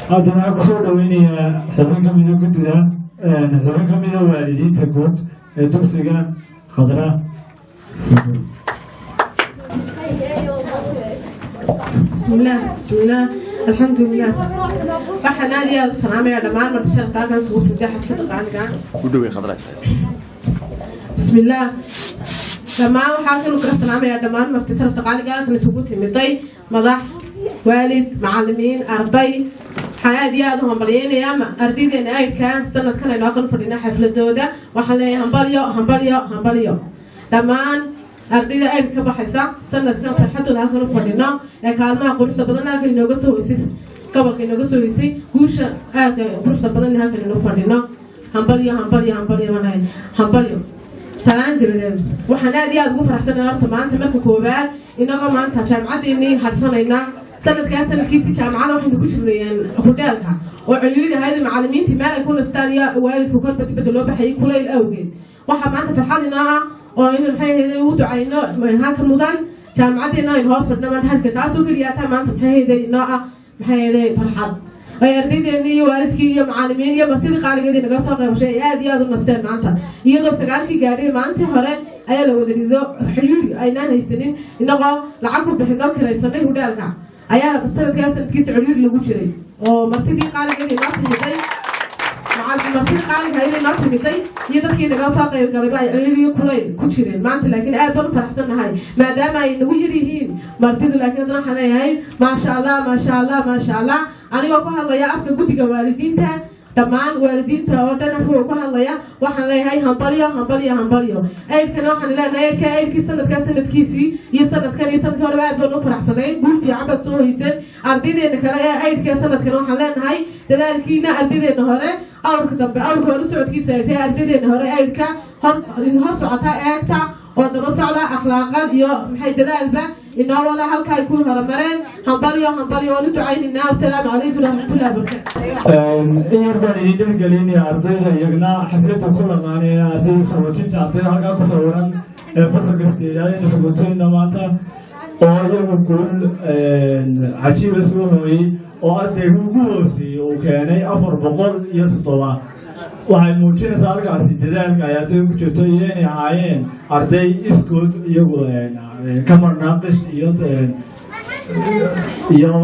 hadda waxaan kusoo dhaweynayaa xubin ka mida guddida xubin ka mida waalidiinta guud ee dugsiga khadra. bismillaah alxamdulilah waxaan aad iyo aad u salaamayaa dhammaan marti sharafta halkan isugu timday xafladda qaaliga bismillaah dhammaan waxaa halkan u kala salaamayaa dhammaan marti sharafta qaaliga halkan isugu timiday madax waalid macallimiin arday waxaan aad iyo aad u hambalyeynayaa ardaydeena aydka sanadkan aynu aqal fadhinaa xafladooda waxaan leeyahay hambalyo dhammaan ardayda aydka ka baxaysa sanadkan farxadooda halkan u fadhino ee kaalmaha quruxda badan halkan inooga soo weysay gobolka inooga soo weysay guusha aadka quruxda badan halkan inoo fadhino hambalyo salaan dabadeed waxaan aad iyo aad ugu faraxsanahay horta maanta marka koowaad inagoo maanta jaamacadeennii hadsanayna sanadkiisii jaamacada waxaynu ku jirnayeen hudheelka oo celiid ahayd macallimiintii meel ay ku nastaan iyo waalidku kolba dibadda loo baxayay kulayl awgeed waxaa maanta farxad inoo ah oo inu maxay hayday ugu ducayno halka mudan jaamacadeena aynu hoos fadhino maanta halka taasoo keliyaataa maanta maxay hayday inoo ah maxay hayday farxad ay ardaydeennii iyo waalidkii iyo macallimiin iyo martidii qaaligeedii naga soo qaybashay ay aad iyo aad u nasteen maanta iyadoo 9kii gaadhay maalintii hore ayaa la wada rido xiriir aynaan haysanin inagoo lacag ku bixinoo kiraysanay hudheelka ayaa sanadkiisa ciriir lagu jiray oo martidii qaaligeedii noo timiday martidii qaaligeedii noo timiday iyo dadkii naga soo qaybgalayba ay ciriir iyo kulayl ku jireen maanta laakiin aad baan u faraxsannahay maadaama ay nagu yar yihiin martidu laakiin haddana waxaan leeyahay maasha allah anigoo ku hadlaya afka guddiga waalidiinta dhammaan waalidiinta oo dhan afkoo ku hadlaya waxaan leeyahay hambalyo aydkana waxaan leenahay aydkii sanadkiisii iyo sanadkii horeba aad baan u faraxsanayn guul fiican baad soo hoyseen ardaydeena kale ee aydka sanadkan waxaan leenahay dadaalkiina ardaydeena hore awrka dambe awrka hore socodkiisa eegtay ardaydeena hore aydka hor socota eegta oo daba socda akhlaaqad iyo maxay dadaalba inoo wada halka ay ku horumareen hambalyo waan u ducaynaynaa wasalaamu calaykum waraxmatullahi wabarakaatu in yar baan idin dhexgelinaya ardayda iyagna xafladda ku lamaanaya ardayda sabotinta ardayda halkaa ku sawiran ee fasalka sideedaad sabotinna maanta oo iyagu guul cajiiba soo hooyey oo ardaygu ugu hooseeyey uu keenay 407 waxay muujinaysaa halkaasi dadaalka ay ardayda ku jirto iyo inay ahaayeen arday iskood iyagu ka marnaaqish iyo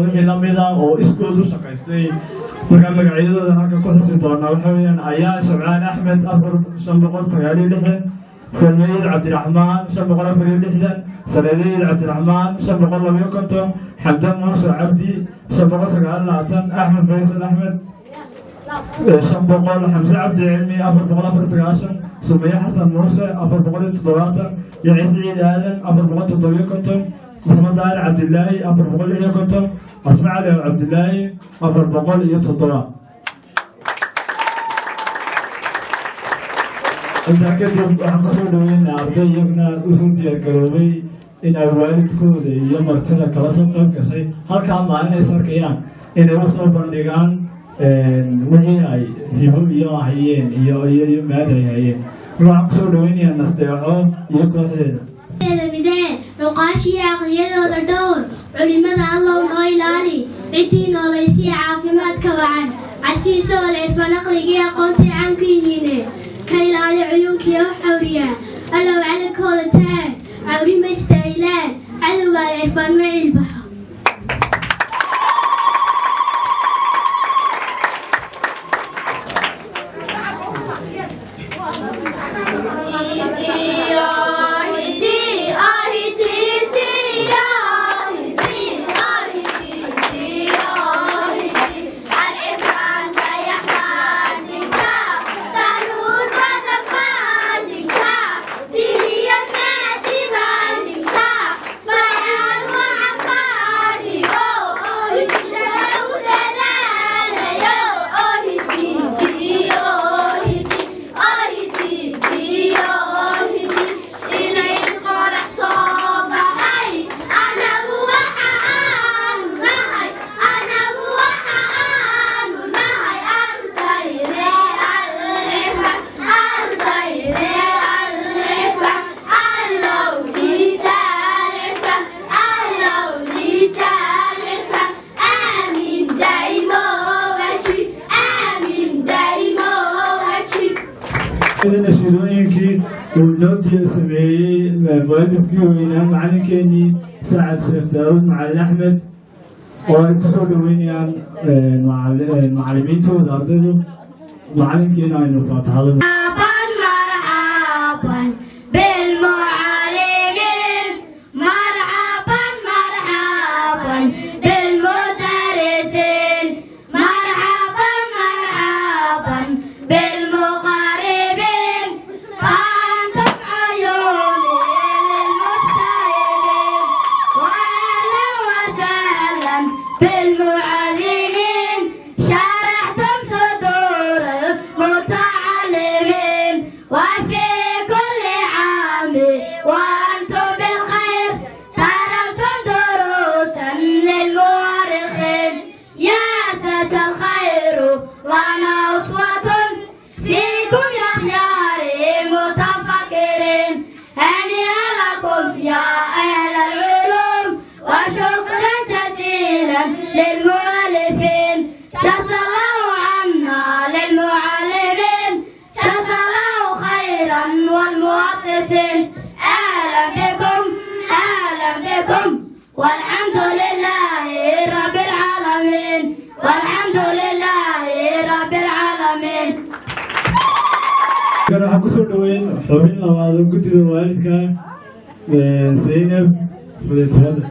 wixii lamida oo iskood u shaqaystay markaa magacyadooda halka ku xusi doonaa waxa weeyaan ayaan shabcaan axmed 4596 سلميد عبد الرحمن 564 سلميد عبد الرحمن 552 حمدان منصور عبدي 519 احمد فيصل احمد 5 حمزه عبد العلمي 414 سمية حسن موسى 417 يعيش سعيد ادم 417 محمد داير عبد الله 417 اسمع علي عبد الله 417 intaa kadib waxaan kusoo dhaweynaa arday iyagna usoo diyaargaroobay in ay waalidkooda iyo martida kala soo qayb gashay halkaa maalinay arkayaan inay usoo bandhigaan wixii ay hibo iyo hayeen iyo maad ay hayeen waxaan kusoo dhaweynayaa nasteexo iyo kooxdeeda midee cuqaashii caqliyadooda dhowr culimada allow noo ilaali ciddii noolaysiya caafimaadka wacan casiiso wal cirfa naqligii aqoontii canku yihiine ka ilaali cuyuunkiiyo xawriya allow calankooda taag cawri ma istaahilaan cadowga al cirfaan ma ciilbaxo ونوتي سمي مؤلف كيوينا معلم كيني سعد شيخ داود معلم أحمد وكسر دوينيان معلمين تو دارتو معلم كينا إنه فاتحة مرحبا بالمعلمين مرحبا مرحبا بالمدرسين مرحبا مرحبا بالمقربين فأنتم عيوني للمجتهدين وأهلا وسهلا بالمعلمين شرحتم صدور المتعلمين وفي كل عام وأنتم بالخير تركتم دروسا للمؤرخين يا سات الخير لنا أسوة فيكم يا خيار متفكرين هنيئا لكم يا أهل العلوم وشكرا جزيلا للمؤلفين جزا الله عنا للمعلمين جزا الله خيرا والمؤسسين أهلا بكم والحمد لله رب العالمين والحمد لله رب العالمين. كان حكسر دوين حبين لما كنت والدك زينب فلتهذا.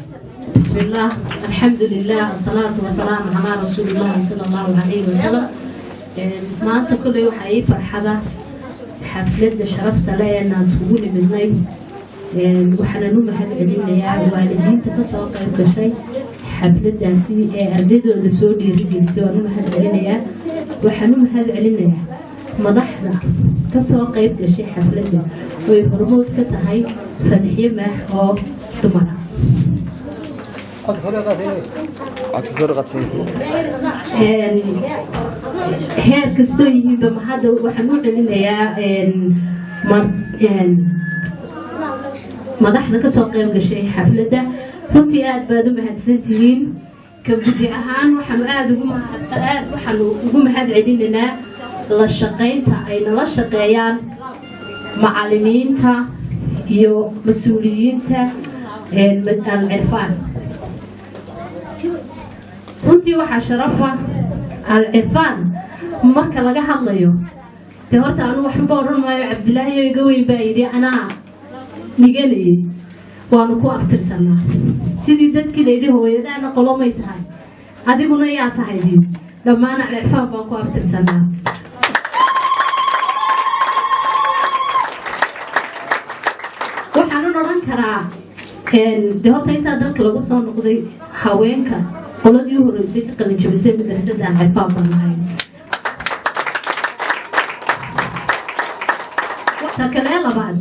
بسم الله الحمد لله والصلاة والسلام على رسول الله صلى الله عليه وسلم. ما أنت كل يوم حي فرحة حفلة شرفت لي الناس هوني بالنيل وحنا نوم هذا قديم يا والدين تكسر قيد شيء حفلة داسي أرديد السعودي رجل سوى نوم هذا قديم يا وحنوم هذا قديم يا مضحنا كسر قيد شيء حفلة ويفرموت كتهاي فتحية ما هو تمرة. heer kastoo yihiinba hadda waxaan u celinayaa madaxda kasoo qayb gashay xafladda runtii aad baad u mahadsantihiin ka gudi ahaan waxaan ugu mahad celinaynaa la shaqaynta ay nala shaqeeyaan macallimiinta iyo mas-uuliyiinta al-cirfaan runtii waxaa sharafa al-cirfaan marka laga hadlayo dee horta anu waxba odhan maayo cabdilaahi oo iga weyn baa yidhi anaa niganayay waanu ku abtirsanaa sidii dadkii layidhi hooyadaana qolomay tahay adiguna yaa tahay dii dhammaan al-cirfaan baan ku abtirsanaa waxaan odhan karaa dee horta intaa dalka lagu soo noqday haweenka qoladii u horeysay ka qalin jabisay madrasada al-cirfaan baan ahay ta kale labaad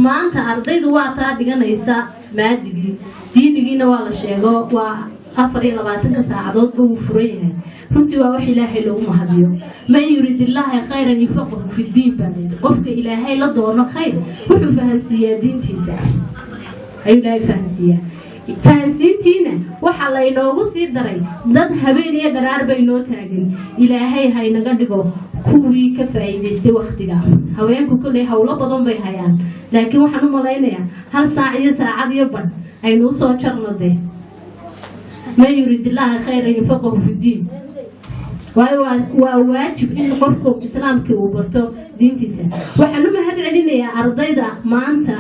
maanta ardaydu waa taa dhiganaysa maadigii diinigiina waa la sheego waa 24 saacadood buu furan yahay runtii waa wax ilaahay loogu mahadiyo man yuridillaahi khayran yufaqihu fi diin baa qofka ilaahay la doono khayr wuxuu fahansiiyaa diintiisa ayuu ilaahay fahansiiyaa fahansiintiina waxaa laynoogu sii daray dad habeen iyo dharaar bay noo taagan ilaahay haynaga dhigo kuwii ka faa'iidaystay waqtiga haweenku kulay hawlo badan bay hayaan laakiin waxaan u malaynayaa hal saac iyo saacad iyo badh aynu u soo jarnade man yuridillaahi khayran yufaqihu fi diin waayo waa waajib in qofku islaamkii uu barto diintiisa waxaan u mahad celinayaa ardayda maanta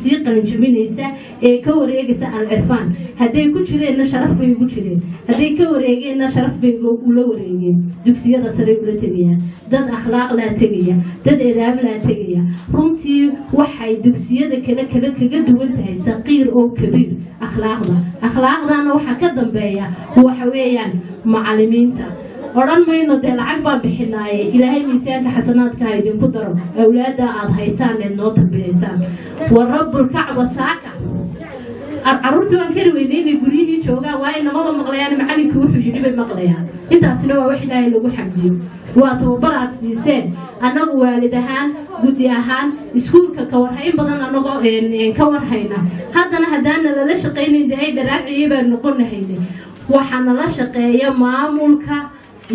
sii qalinjabinaysa ee ka wareegaysa al-cirfaan hadday ku jireenna sharaf bay ugu jireen hadday ka wareegeenna sharaf bay ula wareegeen dugsiyada sare ula tegayaan dad akhlaaq laa tegaya dad edaab laa tegaya runtii waxay dugsiyada kale kaga duwan tahay saqiir oo kabiir akhlaaqdana waxaa ka dambeeya waxa weeyaan macallimiinta odhan mayno dee lacag baan bixinaaye ilaahay miisaanka xasanaadka ha idinku daro awlaadda aad haysaan eed noo tarbiyaysaan wa rabbulkacba saaka carruurtii waan kari weynay inay guryihii joogaan waayo namaba maqlayaan macallinkii wuxuu yidhi bay maqlayaan intaasina waa wax ilaahay lagu xamdiyo waa tababar aad siiseen annagu waalid ahaan gudi ahaan iskuulka ka warhayn badan annagoo ka warhayna haddana haddaana lala shaqaynayn dee ay dharaaciyay baan noqonahaynay waxaa nala shaqeeya maamulka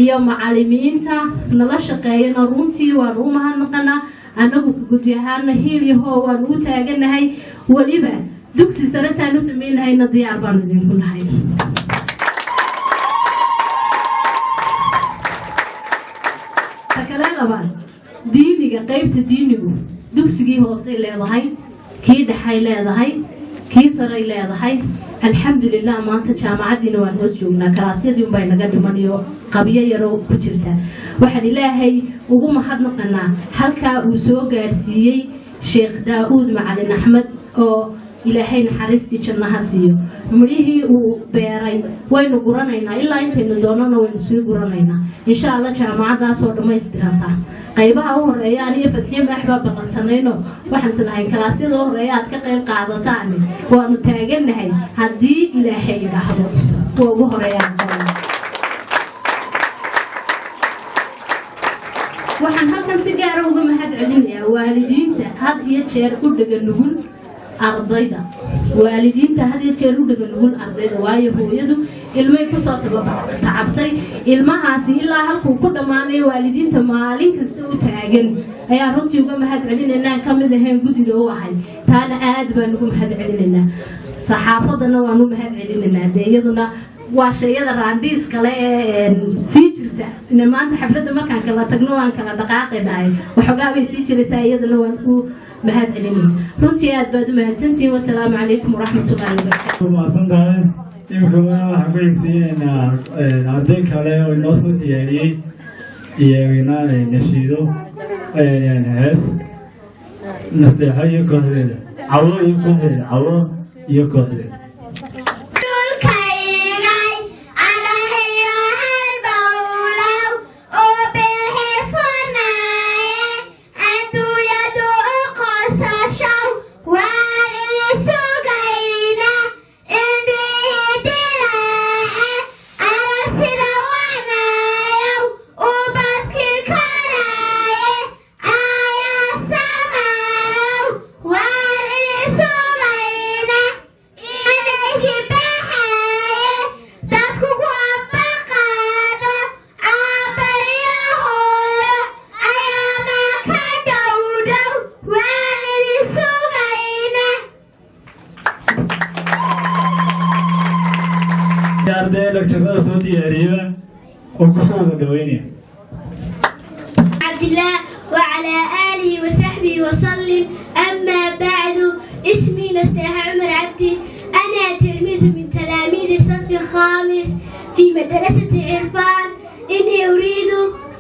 iyo macallimiinta nala shaqeeyana runtii waan u mahadnaqanaa annagu guddi ahaana hiil iyo hoo waan ugu taaganahay weliba dugsi sare saan u samaynahayna diyaar baan idinku nahay takale labaad diiniga qaybta diinigu dugsigii hoosay leedahay kii dhexay leedahay kii saray leedahay alxamdulilah maanta jaamacadiina waan hoos joognaa kalaasyadii unbay naga dhiman iyo qabyo yaroo ku jirta waxaan ilaahay ugu mahadnaqanaa halkaa uu soo gaadhsiiyey sheekh daa'uud macalin axmed oo ilaahay naxariistii jannaha siiyo midhihii uu beeray waynu guranaynaa ilaa intaynu doonana waynu sii guranaynaa insha allah jaamacadaasoo dhammaystirantaa qaybaha u horeeya aniyo fadxiye maax baa ballansanayno waxaan islahayn kalaasyada u horeeya aad ka qayb qaadataan waanu taaganahay haddii ilaahay idhaahdo kuwa ugu horeeyaan waxaan halkan si gaara uga mahad celinayaa waalidiinta had iyo jeer u dhega nugul ardayda waalidiinta had iyo jeer u dhega nugul ardayda waayo hooyadu ilmay kusoo tacabtay ilmahaasi ilaa halkuu ku dhammaanayo waalidiinta maalin kasta u taagan ayaa runtii uga mahad celinaynaa ka mid ahayn guddiga u ahay taana aad baan ugu mahad celinaynaa saxaafadana waan u mahad celinaynaa dee iyaduna waa shayada raandhiis kale ee sii jirta maanta xafladda markaan kala tagno waan kala dhaqaaqaynahay waxoogaa bay sii jiraysaa iyadana waan u mahad celinay runtii aad baad u mahadsantihiin wasalaamu calaykum waraxmatullahi wabarakaatu imikana waxaan ku xigsiinaynaa arday kale oo inoo soo diyaariyey iyagana nashiido hees nasteexo iyo kooxdeeda cawo iyo kooxdeeda cawo iyo kooxdeeda عبد الله وعلى آله وصحبه وسلم. أما بعد اسمي نستيح عمر عبدي، أنا تلميذ من تلاميذ الصف الخامس في مدرسة عرفان. إني أريد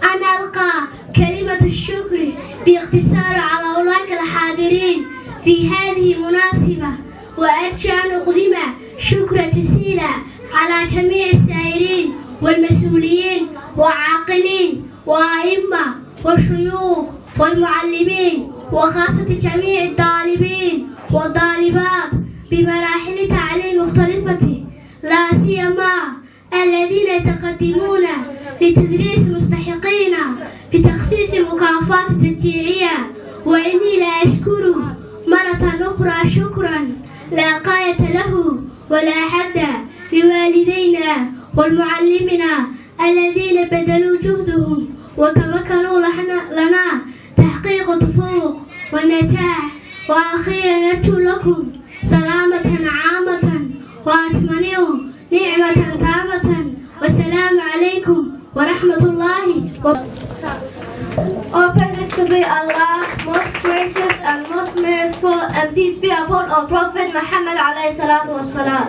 أن ألقى كلمة الشكر باختصار على أولئك الحاضرين في هذه المناسبة، وأرجو أن أقدم شكرا جزيلا على جميع السائرين والمسؤولين وعاقلين وأئمة وشيوخ والمعلمين، وخاصة جميع الطالبين والطالبات بمراحل تعليم مختلفة، لا سيما الذين يتقدمون لتدريس مستحقين بتخصيص مكافآت تشجيعية. وإني لا أشكر مرة أخرى شكرا لا غاية له ولا حد لوالدينا والمعلمين الذين بذلوا جهدهم وتمكنوا لنا تحقيق التفوق والنجاح. وأخيرا نرجو لكم سلامة عامة وأتمنى نعمة تامة، والسلام عليكم ورحمة الله وبركاته. All praise to be Allah, most gracious and most merciful, and peace be upon our Prophet Muhammad alayhi salatu wassalam.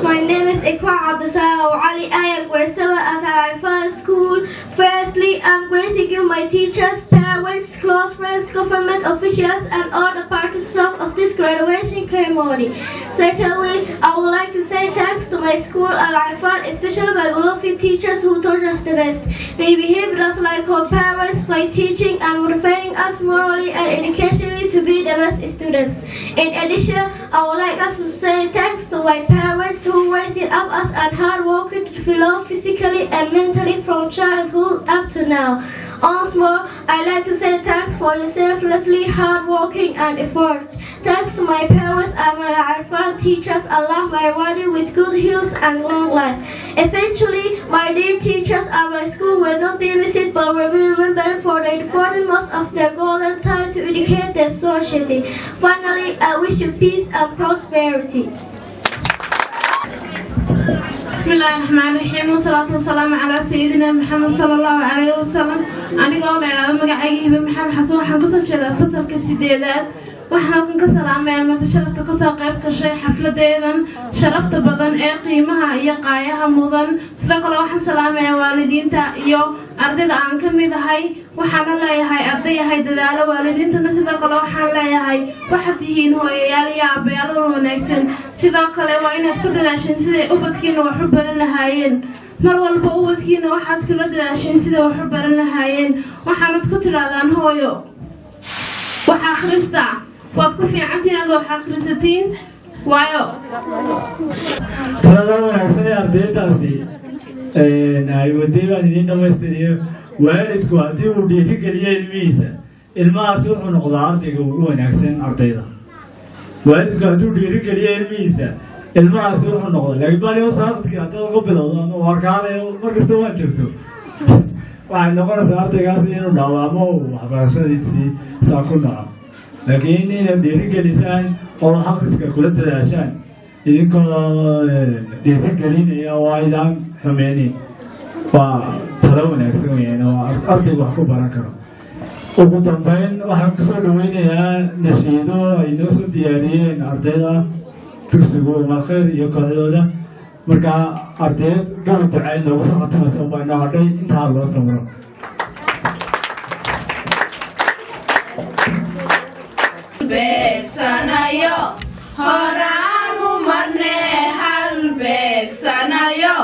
My name is Ikra Abdussalam Ali. I am grade 7 at Arifan School. Firstly, I'm greeting you, my teachers, parents, close friends, government officials, and all the participants of this graduation ceremony. Secondly, I would like to say thanks to my school Al-Arifan, especially my beloved teachers who taught us the best. They behaved us like our parents by teaching and motivating us morally and educationally to be the best students. In addition, I would like us to say thanks to my parents who raised up us and hard working to develop physically and mentally from childhood up to now. Also, I'd like to say thanks for your selflessly hard working and effort. Thanks to my parents and my Arfan teachers, Allah my body with good health and long life. Eventually, my dear teachers and my school will not be missed but will be remembered for they devoted most of their golden time to educate their society. Finally, I wish you peace and prosperity. بسم الله الرحمن الرحيم والصلاة والسلام على سيدنا محمد صلى الله عليه وسلم. أنا قاول أنا مقعي بمحمد حسون حنقص كذا فصل كسيدات waxaan ka salaamayaa marti sharafta ka soo qayb gashay xafladeedan sharafta badan ee qiimaha iyo qaayaha mudan sidoo kale waxaan salaamayaa waalidiinta iyo ardayda aan ka mid ahay waxaan leeyahay ardayahay dadaalo waalidiintana sidoo kale waxaan leeyahay waxaad tihiin hooyayaal iyo aabayaal wanaagsan sidoo kale waa inaad ku dadaashaan sidii ubadkiina wax u baran lahaayeen mar walba ubadkiina waxaad kula dadaashaan sidii wax u baran lahaayeen waxaanad ku tiraadaan hooyo wax akhrista waad ku fiicantiin aad wax akhrisatiin waayo talada wanaagsan ee ardaydaasi ay wadaygaan idiin dhamaystiriyo waalidku haddii uu dhiirigeliyo ilmihiisa ilmahaasi wuxuu noqdaa ardayga ugu wanaagsan ardayda waalidku hadduu dhiirigeliyo ilmihiisa ilmahaasi wuxuu noqdaa laakiin baliyo saabadkii haddaad uga bilowdo ama warkaalayo markasta waa joogto waxay noqonaysaa ardaygaasi inuu dhawaamo waxbarashadiisii saa ku dhaco laakiin inaad dhiirigelisaan oo akhriska kula dadaashaan idinkoo dhiirigelinaya oo aydaan xumeynin waa talo wanaagsan weyaan oo ardaygu wax ku baran karo ugu dambeyn waxaan kusoo dhaweynayaa nashiido ay noo soo diyaariyeen ardayda dugsigu malkhayr iyo kooxdooda markaa ardayd gabi ducay noogu soo khatamayso baa inoo hadhay intaa loo samro beegsanayo horaanu marne hal beegsanayo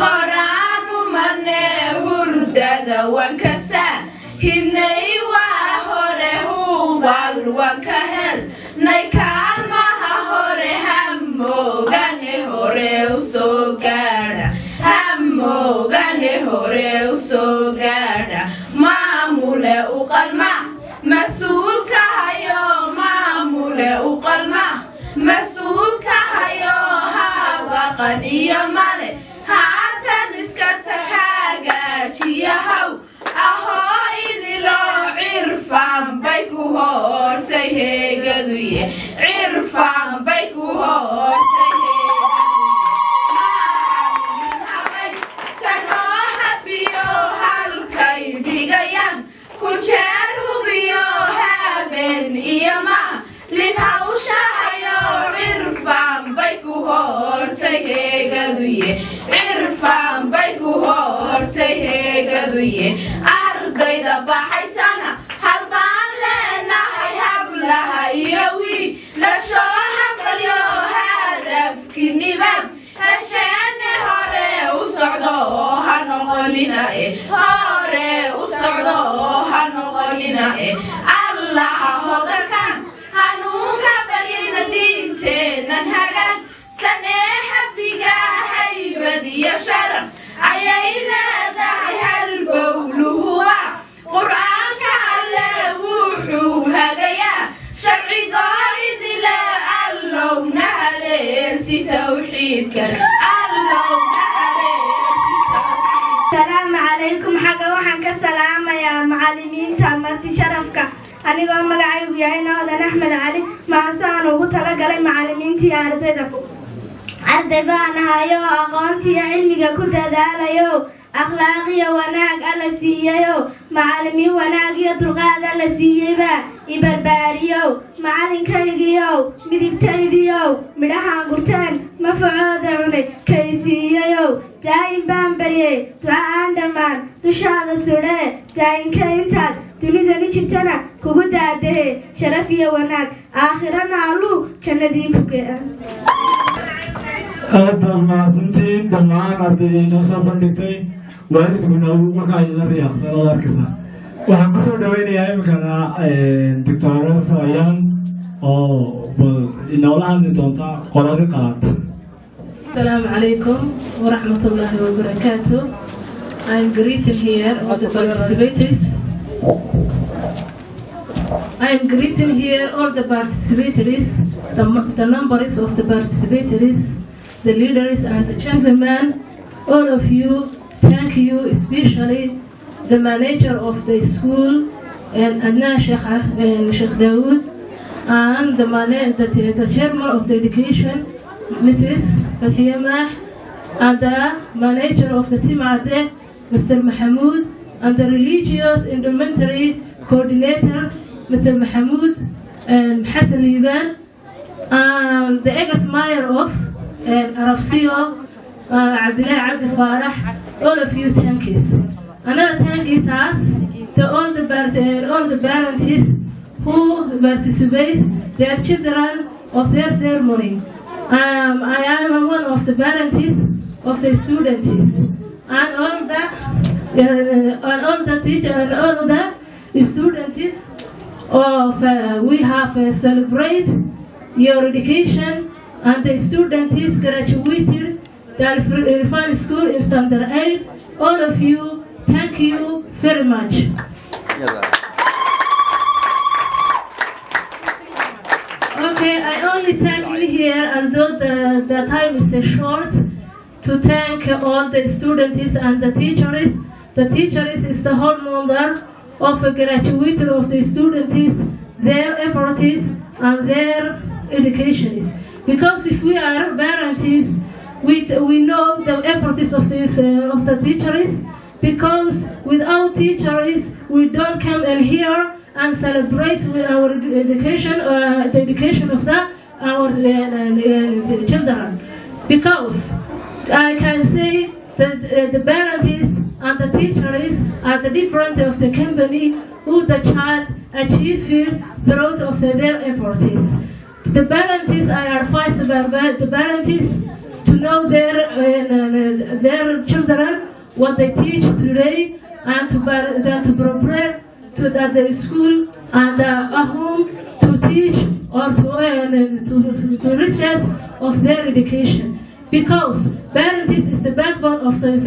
horaanu marne hurdada wankasa hidnay waa hore hubal wanka hel nay kaalmaha hore hamoogane hore usoo gaadha hamoogane hore usoo gaadha maamule u qalma mas-uulka hayo maamule u qalma mas-uulka hayo hawaqan iyo male haatan iska tag hagaajiyahaw ahoo idiloo cirfaan bay ku hortay heegaduye cirfaan bay ku hortay sanoo habiyo halkay dhigayaan kunjeer hubiyo habeen iyo ma lin hawshahayo cirfaan bay ku hortay heegaduye cirfaan bay ku hortay heegaduye ardayda baxaysana hal baan leenahay hablaha iyo wiil lashoo habqalyo hadafki nibad hesheene hore u socdo oo ha noqonina hore u socdo oo ha noqonina allaha hodankan hanuunka baryayna diinteennan hagan sanee habbiga haybad iyo sharaf ayay leedahay halbowluhuwa qur'aanka alle wuxuu hagayaa sharcigoo idile allowna haleersi tawxiidkan allowna السلام عليكم حاجة وحن كسلام يا معلمين تامرتي شرفك أنا قام مقعي ويانا ولا أحمد علي مع سان وقتلا قال معلمين تياردك أردبانا هايو أقانتي علمي كنت دالايو أخلاقي وناق ألا سييو معلمي وناق يطلقاد ألا سييبا إبرباريو معلم كيغيو مدبتايديو مدحان قرتان مفعود عني كيسييو داين بامبريه دعاء دمان دشاد سوره داين كينتاد dunidani jirtana kugu daadee sharaf iyo wanaag aakhirana allu jannadii ku geeyan aad baad mahadsantiin dhammaan ardaydii noo soo bandhigtay waalidkuna markaa idinla riyaaqsan ood arkaysa waxaan kusoo dhaweynayaa iminkana doctoro sayaan oo inoola hadli doonta qoladii qaata السلام عليكم ورحمة الله وبركاته. I'm greeting here all the participants. I am greeting here all the participators, the numbers of the participators, the leaders and the gentlemen, all of you. Thank you, especially the manager of the school, and Adnan Sheikh Dawood, and the chairman of the education, Mrs. Fathia Mah, and the manager of the team Ade, Mr. Mahmoud, and the religious elementary coordinator, Mr. Mahmoud and Hassan Liban, and the ex-mayor of Arafsio, Abdullah Abdi Farah. All of you, thank you. Another thank is us to all the parents who participate their children of their ceremony. I am one of the parents of the students, and all the teachers and all the students of we have celebrate your education, and the students graduated the Irfan School in Standard 8. All of you, thank you very much. Okay, I only thank you here, although the time is short, to thank all the students and the teachers. The teachers is the whole number of graduated of the students, their efforts and their educations. Because if we are parents, we know the efforts of the teachers, because without teachers we don't come in here and celebrate with our education, the education of our children. Because I can say that the parents and the teachers are the difference of the company who the child achieved throughout of their efforts. The parents, I advise the parents to know their children what they teach today, and to prepare to the school and at home to teach or to research of their education. Because parents is the backbone of the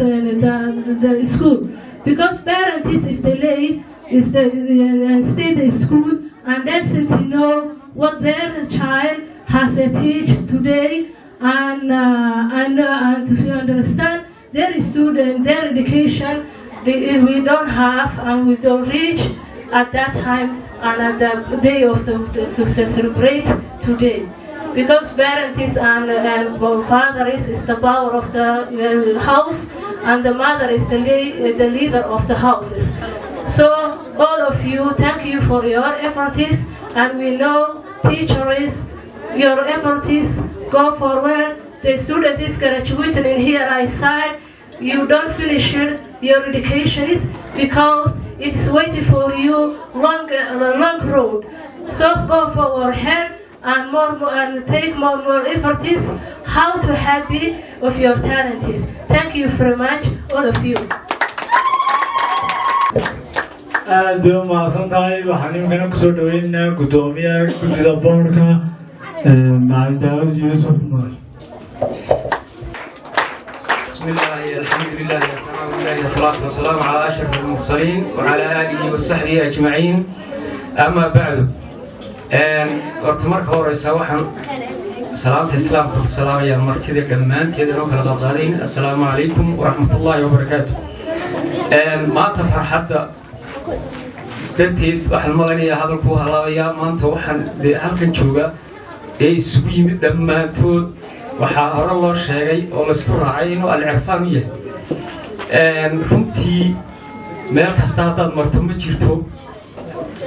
school. Because parents, if they lay, stay in the school and listen to know what their child has to teach today, and to understand their student, their education, we don't have and we don't reach at that time and at the day of to celebrate today. Because parents and fathers is the power of the house, and the mother is the leader of the houses. So all of you, thank you for your efforts, and we know teachers, your efforts go forward. The student is graduating in here, I said, you don't finish your education because it's waiting for you long road. So go forward ahead and and take more efforts how to help it of your talents. Thank you very much, all of you. aad bay u mahadsan tahay. waxaan imikana kusoo dhaweynaynaa guddoomiyaha guddida boorka macalin daawud yuusuf umar. بسم الله الحمد لله والثناء لله والصلاة والسلام على أشرف المرسلين وعلى آله وصحبه أجمعين. أما بعد ارتمرك ورئيس وحن سلام الإسلام والسلام يا مرتدى كمان تيدنوك الغزالين. السلام عليكم ورحمة الله وبركاته. ما تفرح حتى درتيد وحن مغنية هذا الكوه الله يا ما أنت وحن هالكن شوجا يسوي مدمن تود waxaa hore loo sheegay oo la isku raacay inuu al-cirfaan yahay. runtii meel kasta haddaad marto ma jirto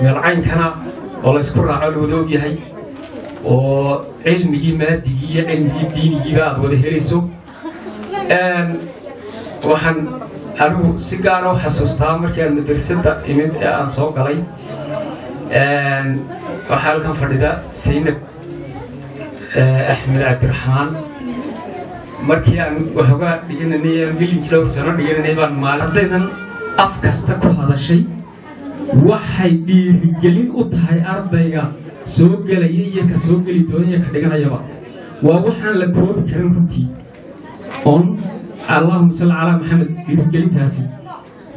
meel caynkana oo la isku raaco la wada og yahay oo cilmigii maadigii iyo cilmigii diinigiiba aad wada helayso. waxaan anigu si gaara u xasuustaa markii aan madrasada imid ee aan soo galay. waxaa halkan fadhida Saynab أحمد عبد الرحمن markii aan waxoogaa dhiganay milinki dhowr sano dhiganay baan maalintan af kasta ku hadashay. waxay dhiirigelin u tahay ardayga soo galaya iyo ka soo gali doonaya ka dhiganayaba. waa waxaan la koobi karin runtii on allahumma salli ala maxamed dhiirigelintaasi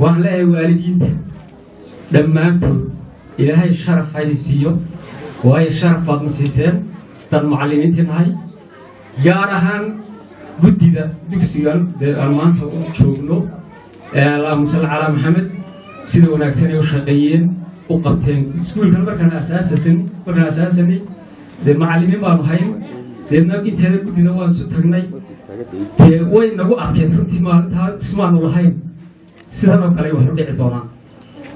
waan leeyahay waalidiinta dhammaantood ilaahay sharaf haydi siiyo waayo sharaf baad na siiseen dad macallimiintii nahay gaar ahaan guddida dugsigan dee aan maanta u joogno allahuma salli calaa maxamed sida wanaagsan ay u shaqeeyeen u qabteen iskuulkan markaan asaasanay dee macallimiin baanu hayn deedna inteeda guddina waan isu tagnay dee way nagu arkeen runtii maalintaa ismaanu lahayn sidan oo kale wax u dhici doonaa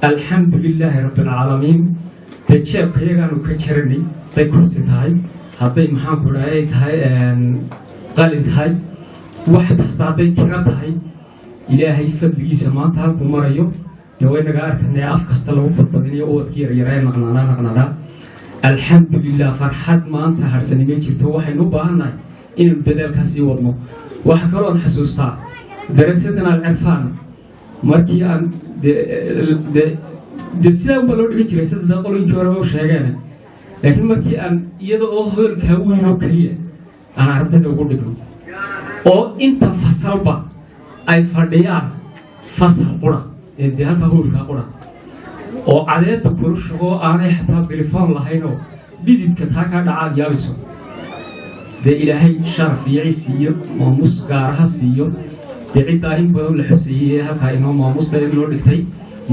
alxamdu lilaahi rabbilcaalamiin dee jeebka iyagaanu ka jaranay hadday kursi tahay hadday maxaanku dhahay tahay qalin tahay wax kasta hadday tiro tahay ilaahay fadligiisa maanta halkuu marayo dee waynaga arkanay af kasta lagu badbadinayo ubadkii yaryaree naqnaanaa alxamdu lilah farxad maanta harsani ma jirto waxaynu u baahannahay inaynu dadaalkaa sii wadno waxa kaloon xasuustaa darasadan alcirfaan markii aan de sidaa unbaa loo dhigan jiray sida qoloyinkii horeba u sheegeen laakiin markii aan iyada oo hoolkaa weyn oo keliya aan ardayda ugu dhigno oo inta fasalba ay fadhiyaan fasal qura dee halka hoolkaa qura oo cadeedda kula shugoo aanay xataa bilifoon lahaynoo dhididka taa kaa dhacaad yaabiso dee ilaahay sharaf iyo cisi iyo maamuus gaaraha siiyo dee ciddaa in badan la xuseeyey halkaa inoo maamuusta inoo dhigtay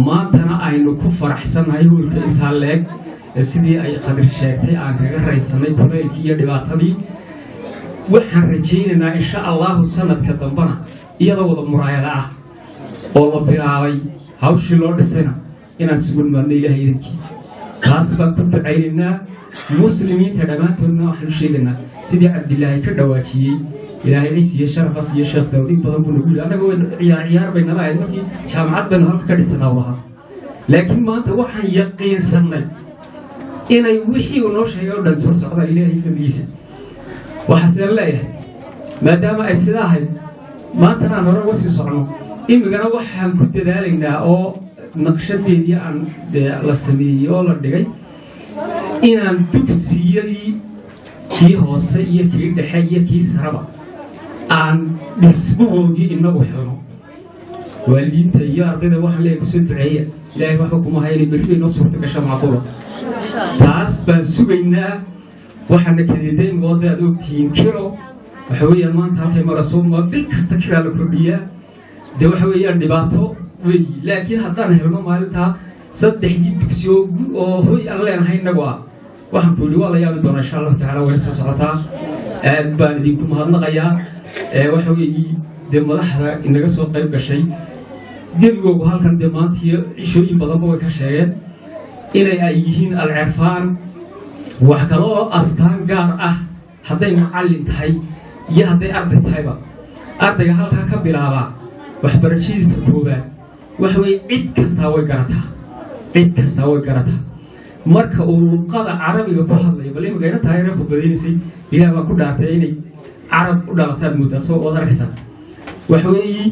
maantana aynu ku faraxsannahay hoolka intaa leeg sidii ay khadir sheegtay aan kaga raysanay kulaylkii iyo dhibaatadii waxaan rajaynaynaa insha allahu sanadka dambana iyadoo wada muraayada ah oo la bilaabay hawshii loo dhisayna inaan sugu nimaadno ilaahay idinkii taas baan ku ducaynaynaa muslimiinta dhammaantoodna waxaanu sheegaynaa sidii cabdilaahi ka dhawaajiyey ilaahay ciis iyo sharafas iyo sheekh daawud in badan buu nagu yidhi annaga ciyaar bay nala ahayd markii jaamacad baynu halka ka dhisanaa lahaa laakiin maanta waxaan yaqiinsannay inay wixii uu noo sheegay oo dhan soo socdaan ilaahay fadligiisa waxaaseen leeyahay maadaama ay sidaa ahayd maantana aan hore uga sii socno imigana waxaan ku dadaalaynaa oo naqshadeedii aan la sameeyey oo la dhigay inaan dugsiyadii kii hoose iyo kii dhexe iyo kii saraba aan dhismahoodii inagu xidno waalidiinta iyo ardayda waxaan leeyahay kusoo duceeya ilaahay waxba kuma haynay berri bay noo suurta gasha macquula taas baan sugaynaa waxaana kadeedayn gooda aad ogtihiin kiro waxa weeyaan maanta halkay marasuuma bil kasta kiraa la kordhiyaa dee waxa weeyaan dhibaato weyi laakiin haddaan helno maalintaa saddexdii dugsi oo hoy aan leenahay innagu ah waxaan ku yidhi waa la yaabi doonaa insha allahu tacala way soo socotaa aad baan idinku mahadnaqayaa waxa weeye dee madaxda inaga soo qayb gashay gebigoogu halkan dee maantiyo cishooyin badanba way ka sheegeen inay ay yihiin alcirfaan wax kale oo astaan gaar ah hadday macallin tahay iyo hadday arday tahayba ardayga halkaa ka bilaabaa waxbarashadiisa koobaad waxa weeye cid kastaa way garataa marka uu luqada carabiga ku hadlayo bal imika ina tahay ina khudbadaynaysay ilaah baa ku dhaartay inay carab u dhalataad moodaa soo ood arkaysaa waxa weeye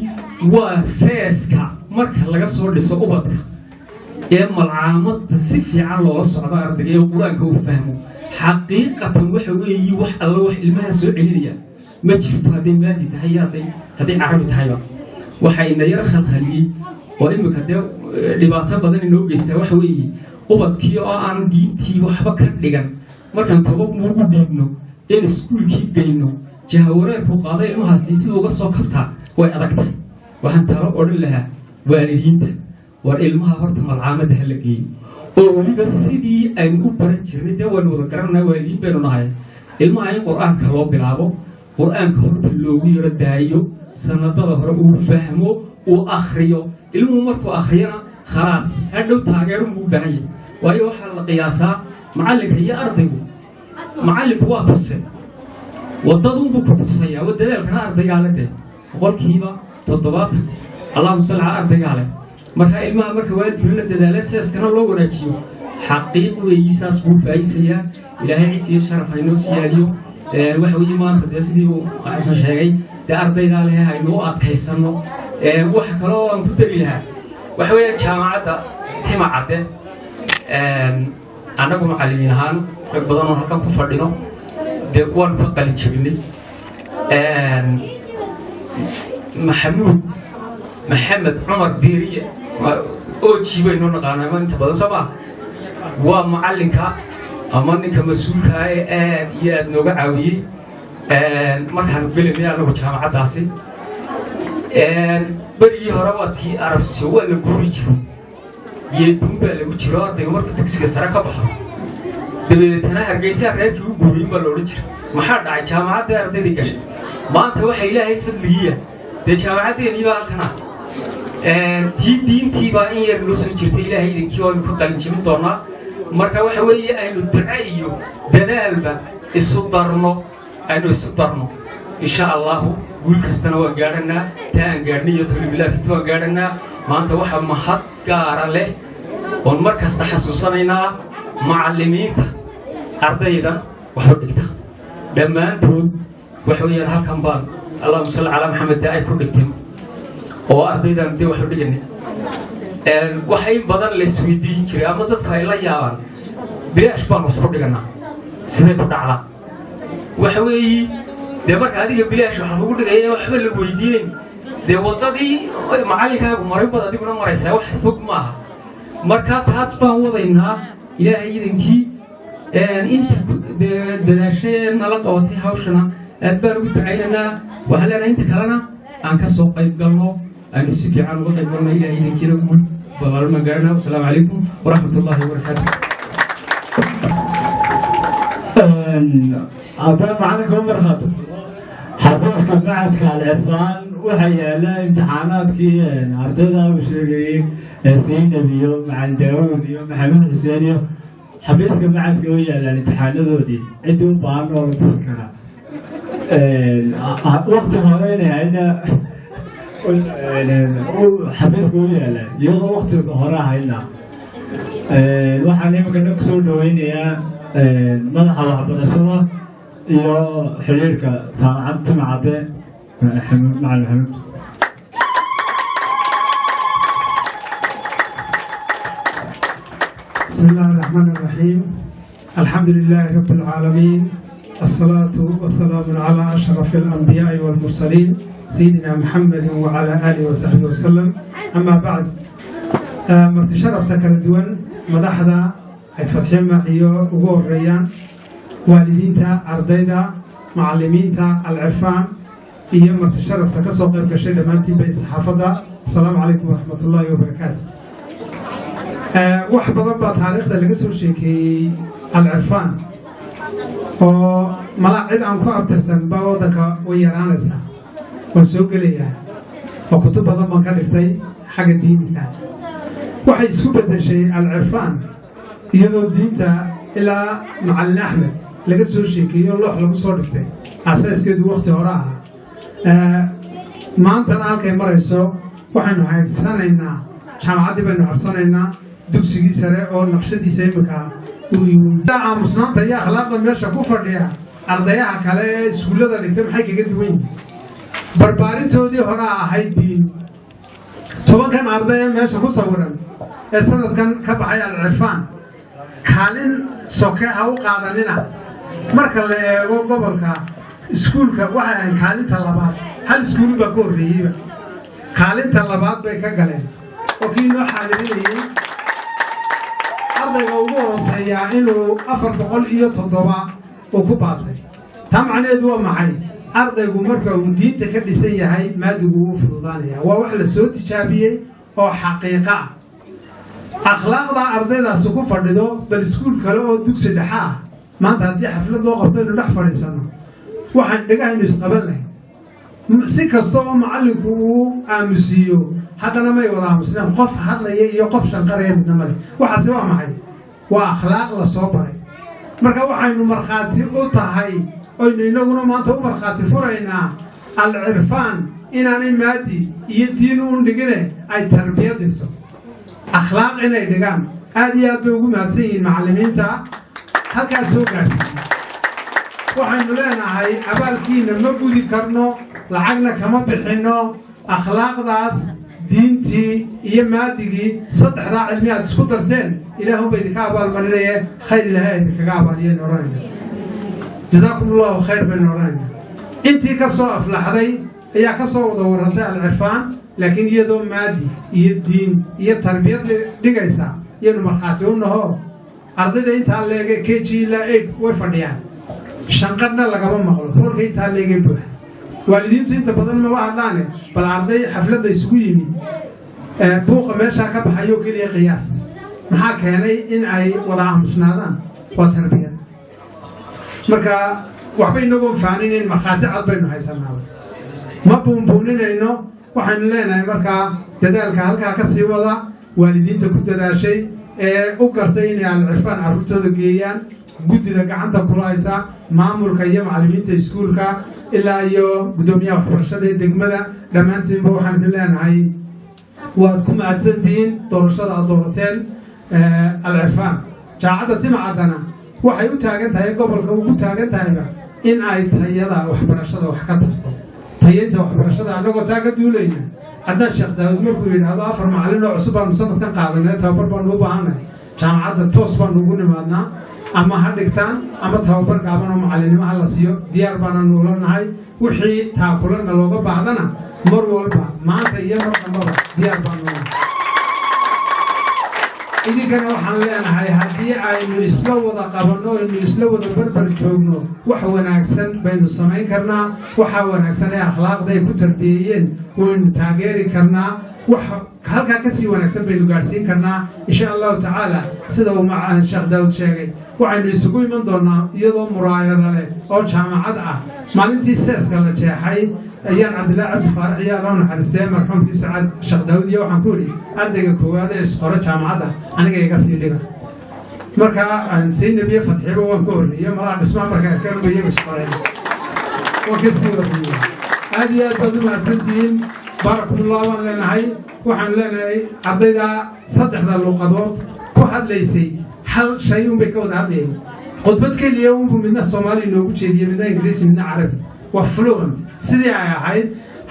waa seeska marka laga soo dhiso ubadka ee malcaamadda si fiican loola socdo ardayga ee qur-aanka uu fahmo xaqiiqatan waxa weeye wax alla wax ilmaha soo celinaya ma jirto hadday maadi tahay iyo hadday carabi tahayba waxa ina yar khalkhaliyey oo imika dee dhibaato badan inoo geystaa waxa weeye ubadkii oo aan diintii waxba ka dhigan markaan toban ugu dhiibno in iskuulkii geyno jahawareerku qaaday ilmahaasi sida uga soo kabtaa way adagtahay waxaan talo odhan lahaa waalidiinta war ilmaha horta malcaamadda ha la geeyo oo weliba sidii aynu u baran jirnay dee waynu wada garanaa waalidiin baynu nahay ilmaha in qur-aanka loo bilaabo qur-aanka horta loogu yaro daayo sanadada hore uu fahmo uu akhriyo ilmuhu markuu akhriyana khalaas hadhow taageerunbuu u baahan yahay waayo waxaa la qiyaasaa macallinka iyo ardaygu macallinku waa tuse wadadunbuu ku tusayaa dadaalkana ardaygaa le dee boqolkiiba 70 allahuma salli calaa ardaygaa leh marka ilmaha marka waalidkuna la dadaala seeskana loo wanaajiyo xaqiiq weeyi saas buu faa'iisayaa ilaahay ciis iyo sharaf haynoo siyaadiyo waxa weeye maanta dee sidii uu xasan sheegay dee ardaydaa leh haynu u adkaysanno waxa kaloo aan ku dari lahaa waxa weeye jaamacadda timacadde annagu macallimiin ahaan rag badan oo halkan ku fadhino dee waan ka qalin jabinay maxamed cumar diiriye oo jiibaynu naqaanaa inta badan soo maa waa macallinka ama ninka mas-uulka ah ee aad iyo aad nooga caawiyey markaanu gelinay anagu jaamacaddaasi berigii hore waa tii arabsiyo waa la guri jiray geeduun baa lagu jiro ardayga markuu dugsiga sare ka baxo dabeetana hargeysaa reerkii u guuriyin baa loodhan jiray maxaa dhacay jaamacadda ardaydii gashay maanta waxa ilaahay fadligiiya dee jaamacaddeenii baa halkana tii diintii baa in yar noo soo jirtay ilaahay idinkii waanu ku qalinjibin doonaa marka waxa weeye aynu duco iyo dadaalba isu darno aynu isu darno insha allahu guul kastana waan gaadhanaa taa aan gaadhnay iyo tolibilaafinta waan gaadhanaa maanta waxaa mahad gaara leh oon mar kasta xasuusanaynaa macallimiinta ardayda waxu dhigta dhammaantood waxa weeyaan halkan baan allahuma salli calaa maxamed dee ay ku dhigteen oo ardaydan dee waxu dhiganay waxa in badan la isweydiin jiray ama dadka ay la yaabaan bilaash baan wax ku dhiganaa sidee ku dhacdaa waxa weeye dee marka adiga bilaash waxa lagu dhigaya waxba la weydiinayn dee waddadii macallinkaagu maray bad adiguna maraysaa wax fog maaha marka taas baan wadaynaa ilaahay idinkii inta dadaashee nala qabatay hawshana aad baan ugu ducaynaynaa waxaan leenahay inta kalena aan ka soo qayb galno aynu si fiican uga qayb galno ilaahay idinkiina guul balaalma gaarna wasalaamu calaykum waraxmatullaahi wabarakaatu haddana macalinka u markhato xafiiska macadka alcirfaan waxaa yaala imtixaanaadkii ardayda uu sheegayey saynab iyo macalin daawud iyo maxamed xuseen iyo xafiiska macadka oo yaalaan imtixaanadoodii ciddii u baahan oo la tusi karaa wakti hore inay hayna xafiiska u yaalaan iyadoo waktiga hore hayna waxaan iminkana kusoo dhaweynayaa madaxa waxbarashada iyo xiriirka jaamacad timcadde macalin maxamuud بسم الله الرحمن الرحيم الحمد لله رب العالمين الصلاة والسلام على أشرف الأنبياء والمرسلين سيدنا محمد وعلى آله وصحبه وسلم أما بعد مرتشرفتك الدول مدحدا أي فتحين معيو وقور ريان والدينتا أرضيدا معلمينتا العرفان إيه مرتشرفتك سوق القشيد مالتي بيس حافظة السلام عليكم ورحمة الله وبركاته wax badan baa taariikhda laga soo sheekeeyey alcirfaan oo mala cid aan ku abtirsan baa waddanka way yaraanaysaa waan soo gelayaa oo kutub badan baan ka dhigtay xagga diinta waxay isku beddeshay alcirfaan iyadoo diinta ilaa macallin axmed laga soo sheekeeyo loox lagu soo dhigtay asaaskeedu wakhti hore ahaa maantana halkay marayso waxaynu haysanaynaa jaamacaddii baynu harsanaynaa dugsigii sare oo naqshadiisa imika aamusnaanta iyo akhlaaqda meesha ku fadhiya ardayaha kale ee iskuullada dhigtay maxay kaga duwan yihin barbaarintoodii horaa ahayd diin 10kan arday ee meesha ku sawiran ee sanadkan ka baxay alcirfaan kaalin soke ha u qaadanina marka la eego gobolka iskuulka waxay ahayn kaalinta labaad hal iskuul baa ka horreeyeyba kaalinta labaad bay ka galeen oo kii noo xaadirinayay ardayga ugu hooseeyaa inuu 407 uu ku baasay taa macnaheedu waa maxay ardaygu marka uu diinta ka dhisan yahay maadigu wuu fududaanaya waa wax la soo tijaabiyey oo xaqiiqa ah akhlaaqda ardaydaasi ku fadhido bal iskuul kale oo dugsi dhexe ah maanta haddii xaflad loo qabto inuu dhex fadhiisano waxaan dhegahaynu isqaban lahay si kasta oo macallinku uu aamusiiyo haddana may wada aamusneen qof hadlaya iyo qof shanqaraya midna male waxaasi waa maxay waa akhlaaq la soo baray marka waxaynu markhaati u tahay oynu inaguna maanta u markhaati furaynaa alcirfaan inaanay maadi iyo diin uun dhigine ay tarbiyad dhigto akhlaaq inay dhigaan aad iyo aad bay ugu mahadsan yihiin macallimiinta halkaas soo gaarsiiya waxaynu leenahay abaalkiina ma gudi karno lacagna kama bixinno akhlaaqdaas diintii iyo maadigii saddexdaa cilmi aad isku darteen ilaahunba idinka abaalmarinaye khayr ilaahay idinkaga abaaliyaynu odhanayna jazaakum allahu khayr baynu odhanayna intii ka soo aflaxday ayaa ka soo wada warrantay alcirfaan laakiin iyadoo maadi iyo diin iyo tarbiyad dhigaysa iyaynu markhaati u naho ardayda intaa leege KG ilaa 8 way fadhiyaan shanqadhna lagama maqlo hoolka intaa leege buuxa waalidiintu inta badan ma hadlaane bal arday xafladda isugu yimid buuqa meeshaa ka baxayo keliya qiyaas maxaa keenay in ay wada aamusnaadaan waa tarbiyad marka waxba inagoon faaninayn markhaati cad baynu haysanaaba ma buunbuuninayno waxaynu leenahay markaa dadaalka halkaa ka sii wada waalidiinta ku dadaashay ee u gartay inay alcirfaan carruurtooda geeyaan guddida gacanta kula haysa maamulka iyo macallimiinta iskuulka ilaa iyo guddoomiyaha waxbarashada ee degmada dhammaantiinba waxaan idin leenahay waad ku mahadsantihiin doorashada aad doorateen alcirfaan jaamacadda timacaddana waxay u taagan tahay gobolka ugu taagan tahayba in ay tayada waxbarashada wax ka tarto tayeynta waxbarashada annagoo taa ka duulayna haddaan sheekh daawud markuu yidhaahdo 4 macallin oo cusub baanu sanadkan qaadanay tababar baanu u baahannahay jaamacadda toos baanu ugu nimaadnaa ama ha dhigtaan ama tababar gaaban oo macallinimo ha la siiyo diyaar baananu ula nahay wixii taakulana looga baahdana mar walba maanta iyo mar dambaba diyaar baanu nahay idinkana waxaan leenahay haddii aynu isla wada qabanno aynu isla wada barbar joogno wax wanaagsan baynu samayn karnaa waxa wanaagsan ee akhlaaqda ay ku tarbiyeeyeen waynu taageeri karnaa wax halkaa kasii wanaagsan baynu gaadhsiin karnaa insha allahu tacaala sida uu sheekh daawud sheegay waxaynu isugu iman doonaa iyadoo muraayada leh oo jaamacad ah maalintii seeska la jeexay ayaan cabdillaahi cabdi faarax iyo alla naxariistee marxuumkii sacaad sheekh daawud iyo waxaan ku idhi ardayga koowaad ee isqoro jaamacadda aniga iga sii dhiga marka saynab iyo fadxiba waan ka horreeyey malaa dhismaha marka arkaan iyagu isqoreen waan ka sii warriya aad iyo aad baad u mahadsantihiin baarakumullah waan leenahay waxaan leenahay ardayda 3 luuqadood ku hadlaysay hal shay unbay ka wada hadlayeen khudbad keliya unbu midna soomaali inoogu jeediyey midna ingiriisi midna carabi waa fluent sidii ay ahayd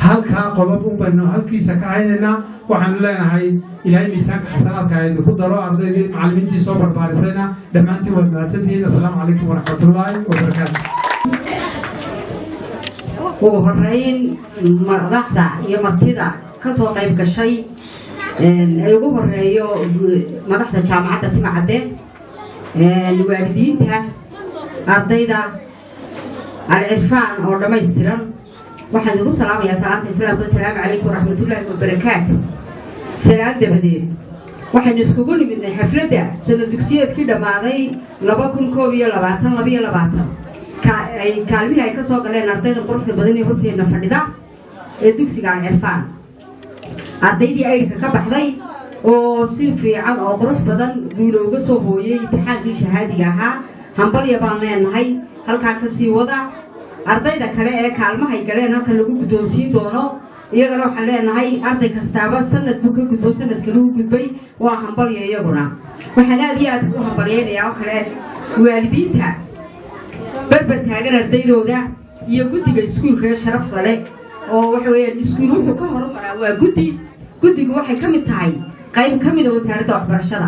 halkaa qodob unbaynu halkiisa ka haynaynaa waxaanu leenahay ilaahay miisaanka xasanaadka aynu ku daro ardaydii macallimiintii soo barbaarisayna dhammaantiin waad mahadsantihiin assalaamu calaykum waraxmatullaahi wabarakaatu ugu horeyn madaxda iyo martida ka soo qayb gashay ay ugu horeeyo madaxda jaamacadda timacadde waalidiinta ardayda alcirfaan oo dhammaystiran waxaan igu salaamayaa salaanta islaamka assalaamu calaykum waraxmatullaahi wabarakaatu salaan dabadeed waxaynu iskugu nimidnay xafladda sanad dugsiyeedkii dhammaaday 2022 ay kaalmihii ay ka soo galeen ardayda quruxda badan ee horteenna fadhida ee dugsiga alcirfaan ardaydii aydhka ka baxday oo si fiican oo qurux badan guula uga soo hooyey imtixaankii shahaadiga ahaa hambalya baan leenahay halkaa ka sii wada ardayda kale ee kaalmahay galeen halkan lagu guddoonsiin doono iyagana waxaan leenahay arday kastaaba sanad buu ka gudbo sanadka lagu gudbay waa hambalya iyaguna waxaan aad iyo aad u hambalyaynayaa oo kale waalidiinta barbar taagan ardaydooda iyo guddiga iskuulka ee sharafta leh oo waxa weeyaan iskuul wuxuu ka horumaraa waa guddigu waxay ka mid tahay qayb ka mida wasaaradda waxbarashada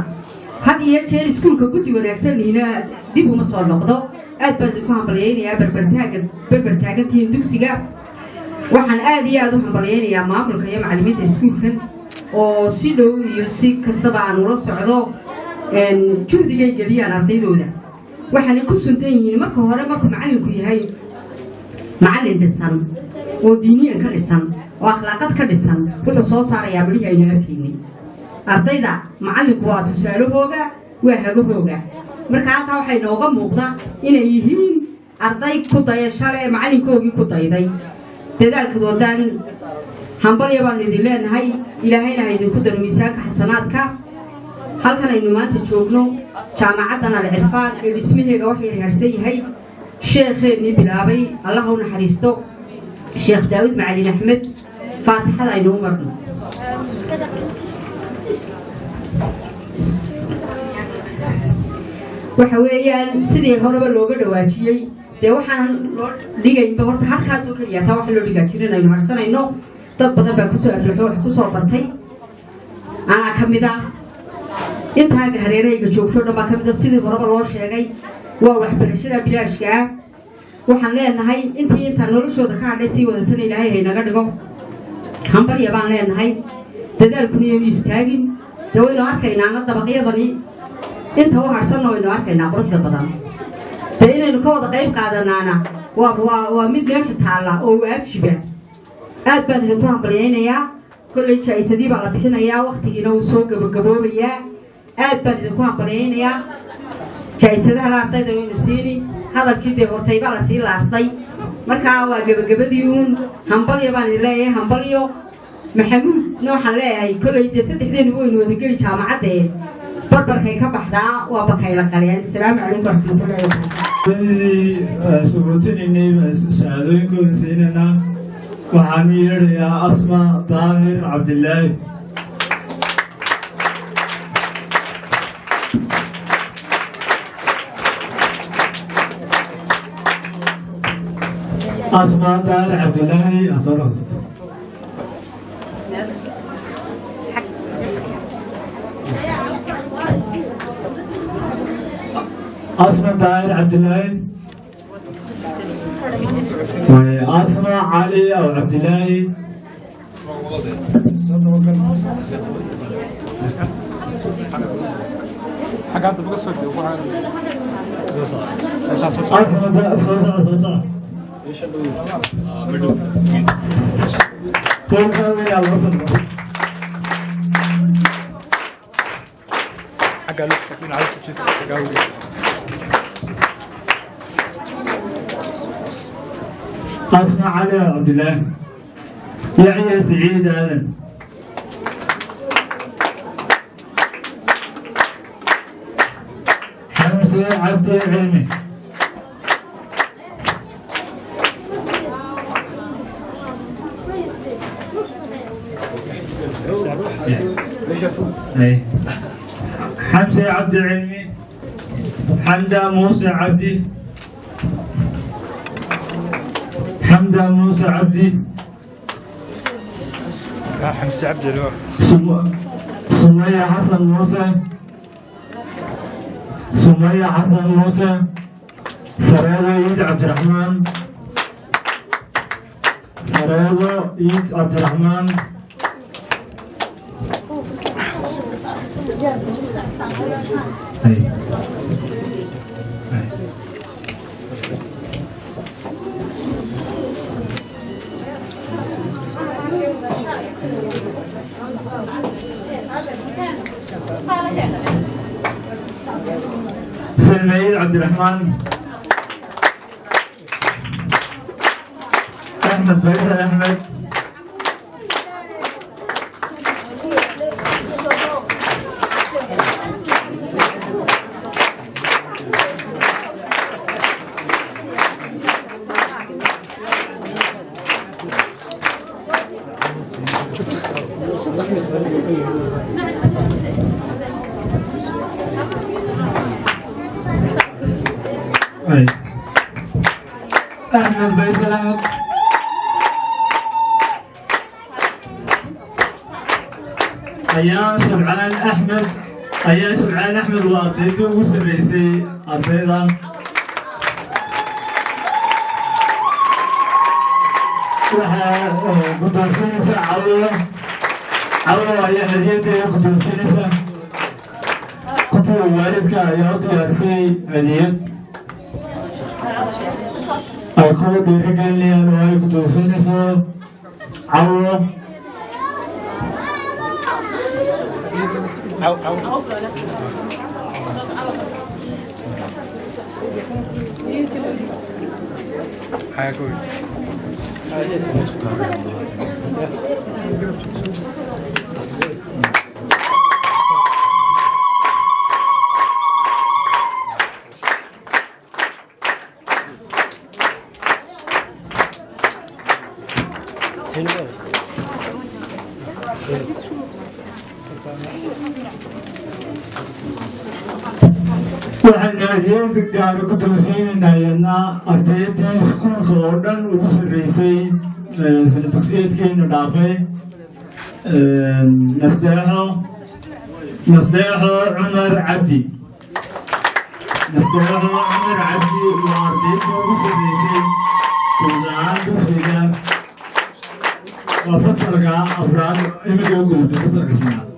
had iyo jeer iskuulka guddi wanaagsan lihina dib uma soo noqdo aad baan idinku hambalyaynayaa barbar taagantihiin dugsiga waxaan aad iyo aad u hambalyaynayaa maamulka iyo macallimiinta iskuulkan oo si dhow iyo si kastaba aan ula socdo juhdigay geliyaan ardaydooda waxaanay ku suntan yihiin marka hore markuu macallinku yahay macallin dhisan oo diiniyan ka dhisan oo akhlaaqad ka dhisan wuxuu soo saarayaa midhihii aynu arkaynay ardayda macallinku waa tusaalahooga waa hagahooga marka halkaa waxay nooga muuqda inay yihiin arday ku dayasho leh macallinkoogii ku dayday dadaalkadoodaan hambalya baanu idin leenahay ilaahayna ha idinku daro miisaanka xasanaadka halkan aynu maanta joogno jaamacaddan alcirfaan ee dhismaheega waxay harsan yahay sheekheennii bilaabay allah u naxariisto sheekh daawud macalin axmed faatixada aynu u marno waxa weeyaan sidii horeba looga dhawaajiyey dee waxaan loo dhigaynba horta halkaasoo keliya taa waxa loo dhigaa jirin aynu harsanayno dad badan baa kusoo aflaxo wax kusoo batay anaa ka mid ah intaaga hareerahayga joogto dhan baa ka mid a sidii horeba loo sheegay waa waxbarashada bilaashka ah waxaan leenahay intii intaa noloshooda ka hadhay sii wadatana ilaahay haynaga dhigo hambalya baan leenahay dadaalkuna yaynu istaagin dee waynu arkaynaana dabaqyadani inta u harsanna waynu arkaynaa quruxda badan dee inaynu ka wada qayb qaadanaana waa mid meesha taalla oo waajiba aad baan idinku hambalyaynayaa kolley jaa'isadii baa la bixinayaa waqtigiina wuu soo gabagaboobayaa aad baan idinku hambalyaynayaa jaa'isadaha la ardayda waynu siini hadalkii dee hortaybaa la sii laastay markaa waa gabagabadii uun hambalyo baan idin leeyahay hambalyo maxamuudna waxaan leeyahay kolley dee saddexdeenu waynu wadageli jaamacaddee barbarkay ka baxdaa waa bakayla qaleen asalaamu calaykum waraxmatullahi wabarakaatu subuutinaynay shahaadooyinkooda siinaynaa waxaan yeedhayaa asma daahir cabdilaahi asma daahir cabdilaahi أسماء داير عبد الله وأسماء علي أو عبد الله حاجات بقصة أسمع علي عبد الله يحيى سعيد آدم حمزة عبد العلمي حمزة عبد العلمي حمدة موسى عبدي حمدة موسى عبدي حمزة عبد الوهاب سمية حسن موسى سمية حسن موسى سراوة يد عبد الرحمن سراوة يد عبد الرحمن سلميد عبد الرحمن أحمد فيصل أحمد أحمد فيصل أحمد أيام سبعان أحمد أيام سبعان أحمد وأعطيته وسريسي أرضيضا قدوسينيسا عوض أيام هديته قدوسينيسا كتب والدك أيام يعرفي هدية أكو ديرجال لي أنا واي قدوسينيسا عوض waxaan naadiyeen gabdhaha ku doorsiinaynaa ardaydii iskuulka oo dhan ugu sarreysay dugsiyeedkeenu dhaafay nasdeexo cumar cabdi waa ardaydii ugu sarreysay guudahaan dugsiga waa fasalka afraad imika u gudubtay fasalka shanaad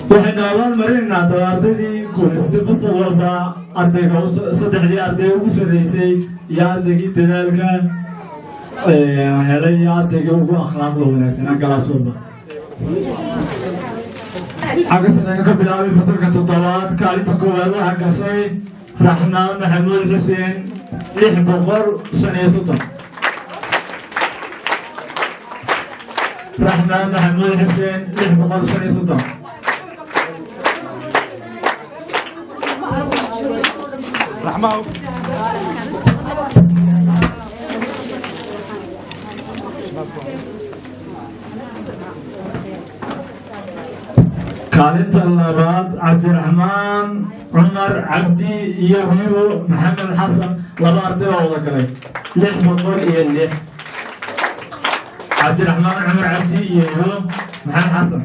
waxaynu abaal marinaynaa dawaardadii guulaystay fasal walba ardayga saddexdii arday ugu sarreysay iyo ardaygii dadaalka helay iyo ardaygii ugu akhlaaqda wanaagsanaa galaas walba xagga sanadka ka bilaabay fasalka toddobaad kaalinta koowaad waxaa gashay raxmaan maxamuud xuseen 635 raxmaan maxamuud xuseen 635 رحمه كانت اللبات عبد الرحمن عمر عبدي يهيو محمد حسن لبات دي والله كلي ليش بقول إيه اللي عبد الرحمن عمر عبدي يهيو محمد حسن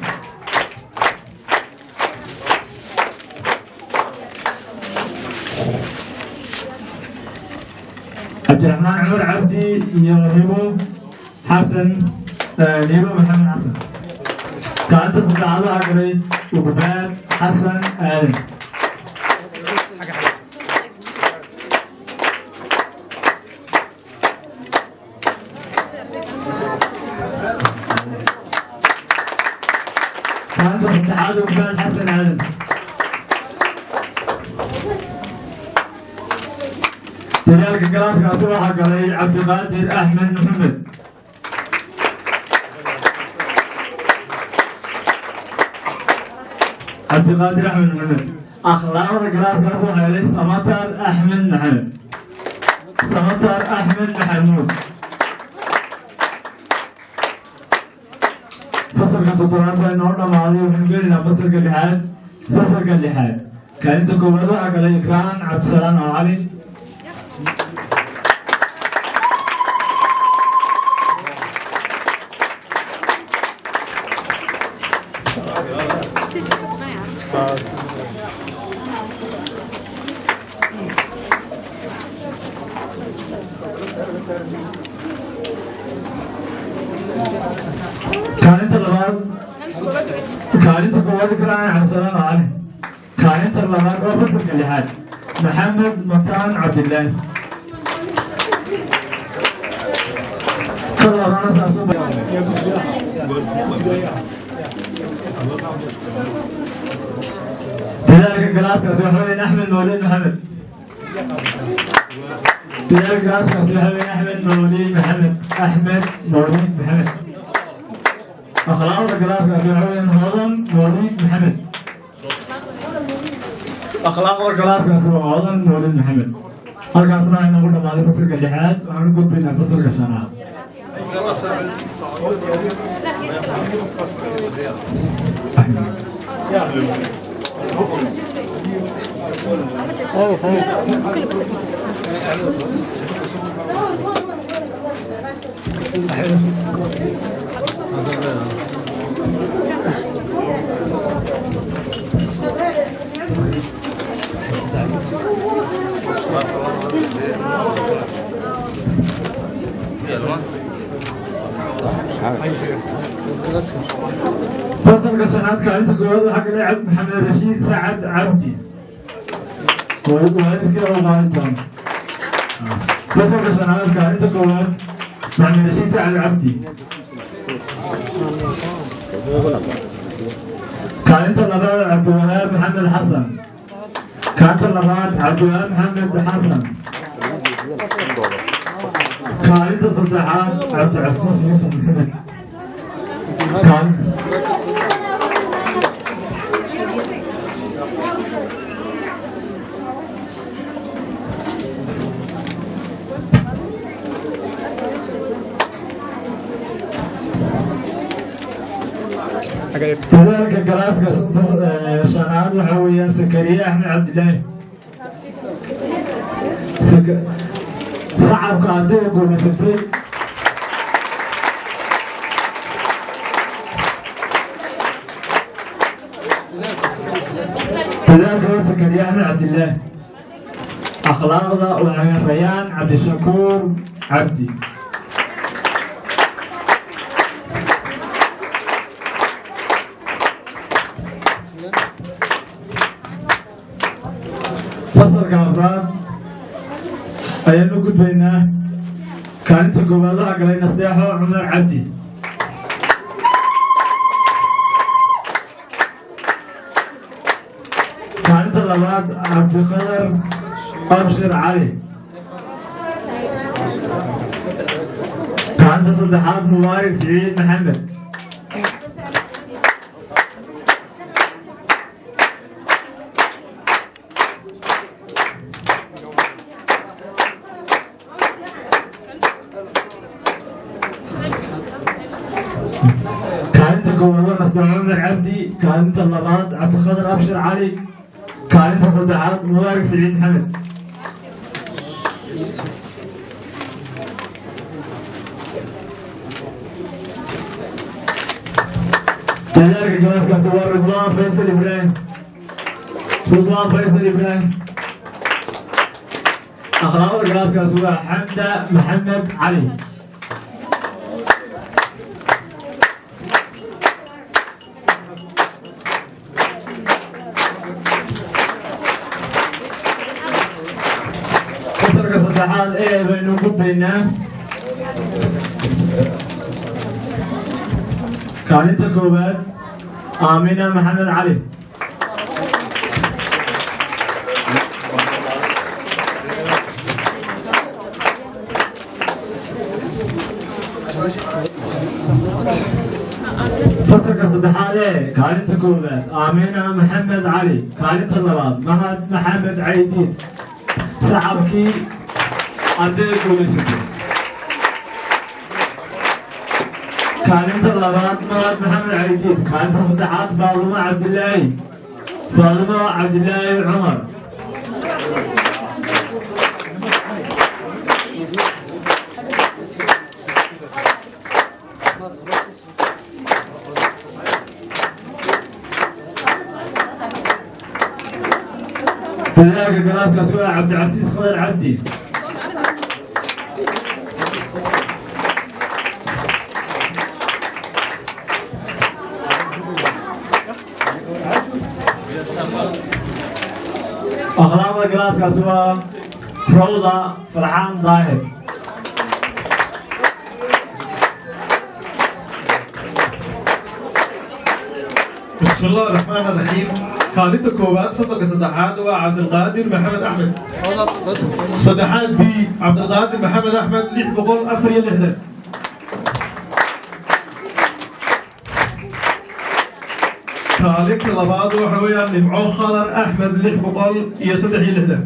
عبد الرحمن عمر عبدي يهيو حسن يهيو محمد حسن كانت استعاضة عقلي وقبال حسن آل كانت استعاضة وقبال حسن آل تلك كلاس كاتبة عقلي عبد القادر أحمد محمد عبد القادر أحمد محمد أخلاق الكلاس كاتبة عقلي سمطر أحمد محمد سمطر أحمد محمود فصل كانت الطرافة النهاردة معاذي وحنقلنا فصل كاللحاد فصل كاللحاد كانت كومدو عقلي إكران عبد السلام علي كانت اللبات كانت قوات كران عبد السلام علي كانت اللبات وفتك اللحاد محمد مطان عبد الله كل أغانا سأصوب لذلك كلاس كسوحوين أحمد مولين محمد لذلك كلاس كسوحوين أحمد مولين محمد أحمد مولين محمد أخلاق الكلاس كسوحوين هضم مولين محمد أخلاق الكلاس كسوحوين مولين محمد halkaas waxay nagu dhamaaday fasalka lixaad waxaan u gudbaynaa fasalka shanaad فصل كشنات كانت قوات حق العبد محمد رشيد سعد عبدي وهذا كده هو غالبا فصل كشنات كانت قوات محمد رشيد سعد عبدي كانت اللبات عبد الوهاب محمد حسن كانت اللبات عبد الوهاب محمد حسن كانت الصدحات عبد العزيز يوسف محمد كان كذلك كلاس شناد وحويا سكريا احمد عبد الله صعب كاتب يقول مثل dadaalka Sakariya Ahmed Cabdillah akhlaaqda waa Rayaan Cabdishakuur Cabdi fasalka afraad ayaanu gudbaynaa kaalinta koowaad waxaa galay Nasteexo Cumar Cabdi kaalinta labaad Cabdiqadar Abshir Cali kaalinta saddexaad Mubaarak Siciid Maxamed كانت كورونا عمر عبدي كانت اللبات عبد القادر أبشر علي كانت صدحات مبارك سعيد محمد كذلك جواز كتوار رضوان فيصل إبراهيم رضوان فيصل إبراهيم أخلاق جواز كتوار حمدة محمد علي صدحات ايه بينو قبلنا كانت كوبات آمنة محمد علي فصلك صدحات ايه كانت كوبات آمنة محمد علي كانت اللبات مهد محمد عيدين صحابكي عندك ولسه كانت اللبات مهد محمد عيدين كانت صدحات فاطمة عبد الله فاطمة عبد الله عمر كذلك جلاس كسوة عبد العزيز خضر عبدي أخلاق جلاس كسوة روضة فرحان ظاهر بسم الله الرحمن الرحيم كانت كوبات فصل صدحات وعبد القادر محمد أحمد صدحات بي عبد القادر محمد أحمد لح بقول أفريا لحدة كانت لبعض وحويا نمعو خضر أحمد لح بقول يصدحي لحدة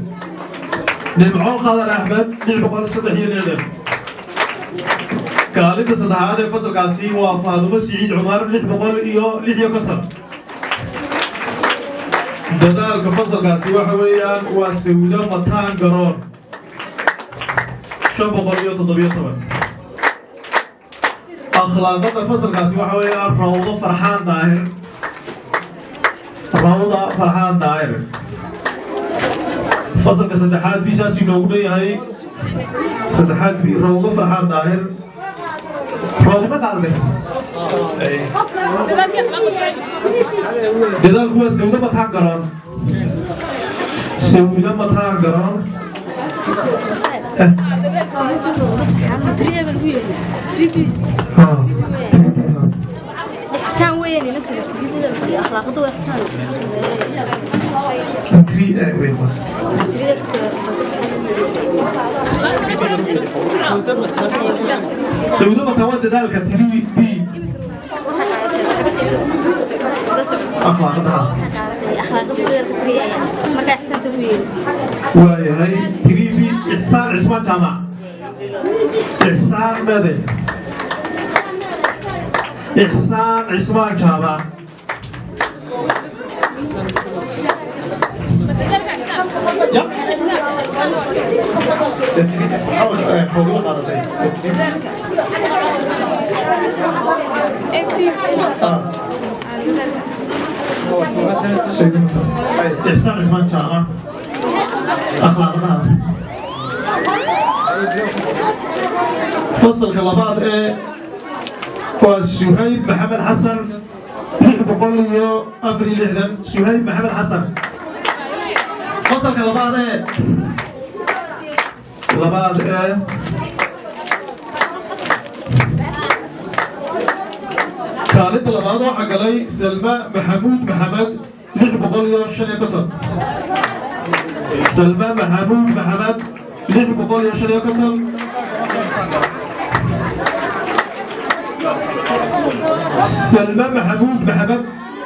نمعو خضر أحمد لح بقول صدحي لحدة كانت صدحات فصل قاسي وفاطمة سعيد عمر لح بقول إيو لح يكثر dadaalka fasalkaasi waxa weeyaan waa sawdo mataan garoon 517 akhlaaqada fasalkaasi waxa weeyaan rawdo farxaan daahir fasalka saddexaad bisaasi loogu leeyahay saddexaad bi rawdo farxaan daahir rawdo ma qaaday dadaalku waa sawdo mataan garoon سوينا مطار قرار إحسان وين أنت السيدة أخلاقه وإحسان وين بس سوينا مطار ذلك تري بي أخلاقها marka ixsaan tawiil waayahay tiribi ihsaan cismaan jaamac ihsaan made ihsaan cismaan jaamac إحسان عثمان شاعر أخلاقنا فصل كلابات وسهيب محمد حسن بقول لي أفري لحدن سهيب محمد حسن فصل كلابات كلابات كانت لبعض حق لي سلمى محمود محمد لح بقول لي شنو كتب سلمى محمود محمد لح بقول لي شنو كتب سلمى محمود محمد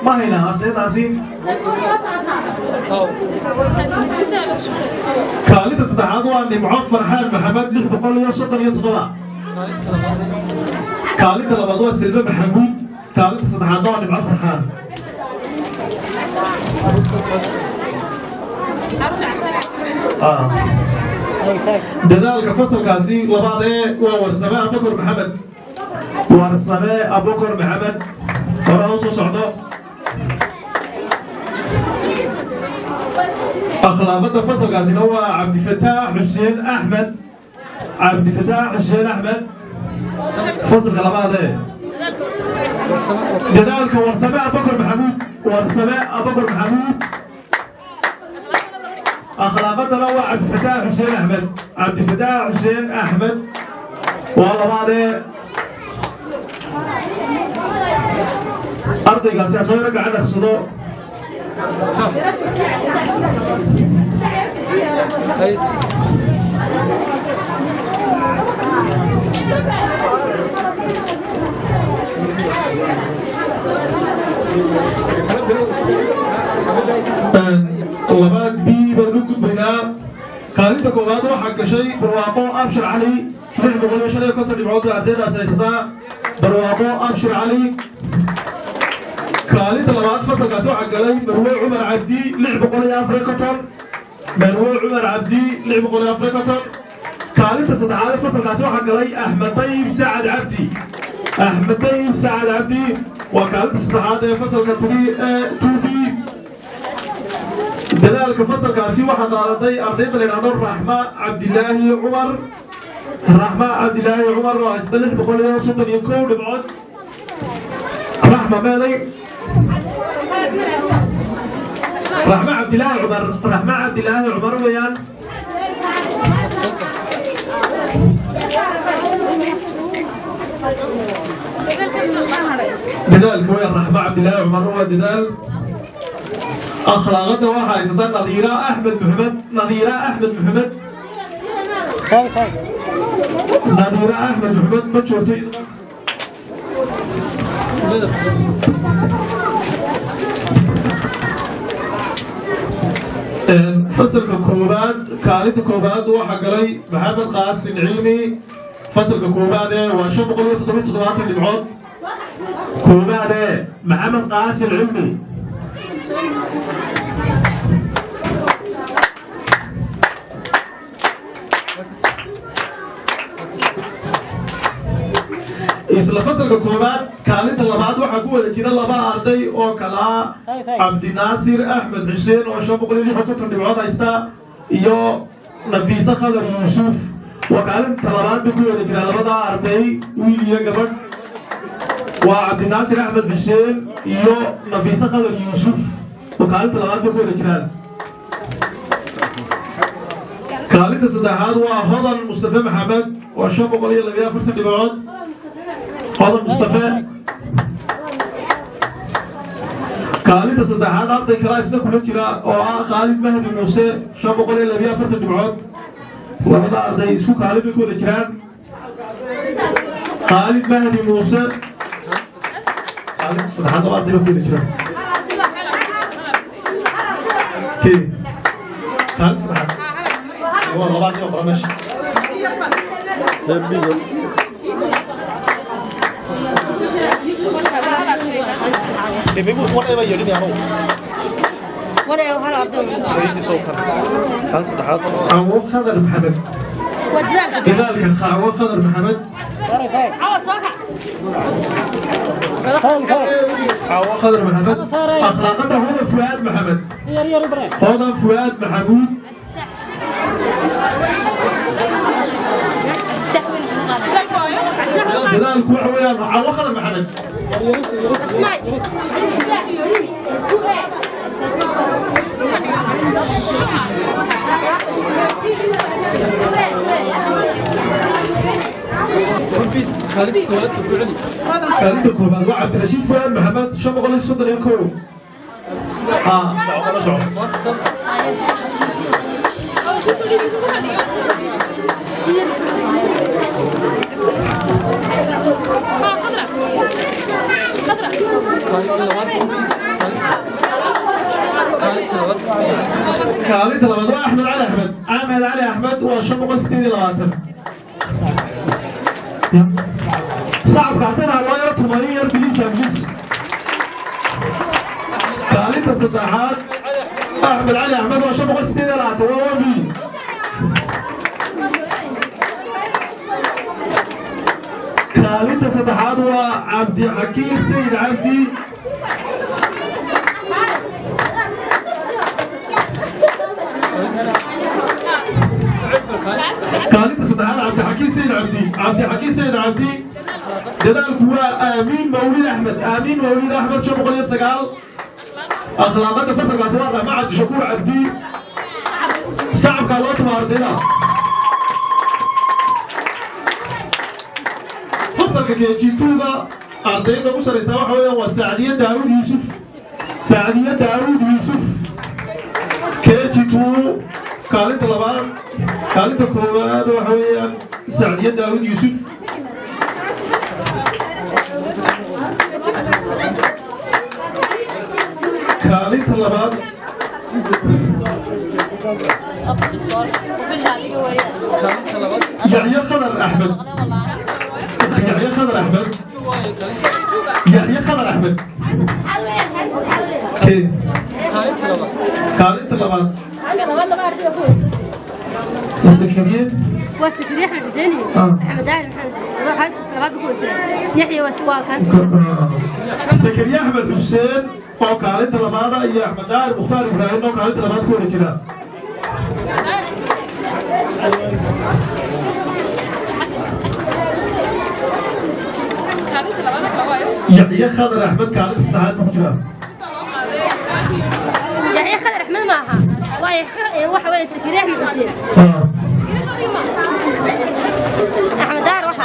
ما هنا أنت عزيز كانت استدعاء أني معاف فرحان محمد لح بقول لي شطر يتطلع كانت لبعض سلمى محمود كانت استدعاء أني معاف فرحان دلالك فصل كاسي لبعضه ورسماء أبو بكر محمد ورسماء أبو بكر محمد ورأسه صعداء أخلاقات فصل كاسي هو عبد الفتاح حسين أحمد عبد الفتاح حسين أحمد فصل لبعضه دلالك ورسماء أبو بكر محمود ورسماء أبو بكر محمود أخلاقتنا هو عبد الفتاح حسين أحمد عبد الفتاح حسين أحمد والله بعده أرضي قاسي أصورك على الصدوق طلبات بي بنوك بنا كانت كوبادو حق شيء برواقو أبشر علي نحن نقول شيء كنت نبعد عدنا سيستا برواقو أبشر علي كانت طلبات فصل كاسو حق لي مروع عمر عبدي لعب قولي أفريقيا مروع عمر عبدي لعب قولي أفريقيا كانت استدعاء فصل كاسو حق لي أحمد طيب سعد عبدي أحمد طيب سعد عبدي وكانت استدعاء فصل كتبي توفي دلالك فصل كاسي واحد أرضي أرضيت لنا الرحمة عبد الله عمر الرحمة عبد الله عمر واستلح بقول لنا سلطان يكون بعد رحمة مالي رحمة عبد الله عمر رحمة عبد الله عمر ويان دلالك ويان رحمة عبد الله عمر ودلال أخلاقته واحد يصدق نظيرة أحمد محمد نظيرة أحمد محمد نظيرة أحمد محمد ما تشوفي فصل الكوبات كانت الكوبات واحد قلي محمد قاسم علمي فصل الكوبات وشو بقول تطبيق تطبيقات اللي بعض كوبات محمد قاسم علمي isla fasalka koobaad kaalinta labaad waxaa ku wada jira laba arday oo kala cabdinaasir axmed xuseen oo 560 dhibcood haysta iyo nafiisa khadar yuusuf waa kaalinta labaad ku wada jira labada arday wiil iyo gabadh waa cabdinaasir axmed xuseen iyo nafiisa khadar yuusuf waa kaalinta labaad ku wada jiraan kaalinta saddexaad waa hodan mustafa maxamed oo 540 dhibcood هذا مصطفى كالد صدحات أرضي كراسنا كل جرا أو خالد مهدي موسى شاب قولي اللي بيا فرت الدمعات وهذا أرضي سو خالد كل جرا خالد مهدي موسى خالد صدحات أرضي كل جرا كي خالد صدحات هو رباطي وقرمش Debemos poner mayor ni ano. Wala yung halap doon. Hindi so kan. Kan saddexaad. Awo Khadar Maxamed. Kadalka Awo Khadar Maxamed. Awo soo kac. حواء خضر محمد أخلاقته هذا فؤاد محمد هذا فؤاد محمود كذلك وحويان حواء خضر محمد كانت الكوبان وعد رشيد فؤاد محمد شبغل الصدر يكون كالي تلوات أحمد علي أحمد وشبغل سكيني لغاتن صعب كاتنا واير تمارين بليس أبليس ثالث صداحات أحمد علي أحمد وشبغل سنين العطوة ومين ثالث صداحات وعبد حكيم سيد عبدي ثالث صداحات عبد حكيم سيد عبدي جدالك هو آمين مولد أحمد شبغل يستقال أخلاقات فصل قاسواقع مع شكور عبدي صعب كالوات ماردنا فصل كيجيتونا أرضينا مشتري سواء حويا وسعدية داود يوسف كيجيتو كالت لبان كالت كوان وحويا سعدية داود يوسف كالت لبان يحيى خضر أحمد كيف كالت لبان السكرية والسكرية أحمد حسيني أحمد داهر محمد واحد لبعض بكون يحيى وسوال كان السكرية أحمد حسين أو كالت لبان يا أحمد داهر مختار إبراهيم أو كالت لبان كون كذا يحيى خضر أحمد كالت استعاد مختار يحيى خضر أحمد معها waxa weeye Sakariya Axmed Xuseen Axmed Daar waxa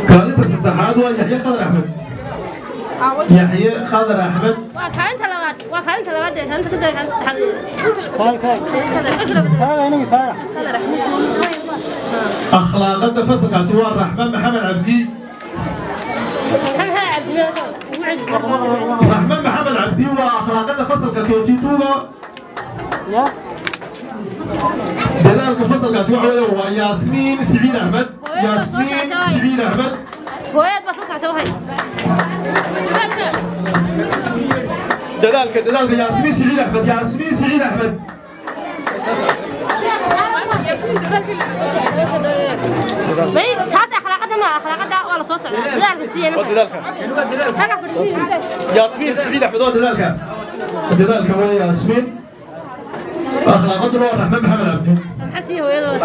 كانت الصدحات ويحيى خضر أحمد يحيى خضر أحمد وكانت لغات أنت كده كانت أخلاقات فصل عسوار الرحمن محمد عبدي رحمن محمد عبدي وأخلاقنا فصل كيوتيتوبا دلالك فصل كاسوعة وياسمين سعيد أحمد هوايات بس صعتوها دلالك ياسمين سعيد أحمد تاسع أخلاقنا ما أخلاقنا ولا صوص دلالك السيئة ياسمين سعيد أحمد دلالك هو ياسمين أخلاقنا هو الرحمن محمد عبدي حسي هو يلا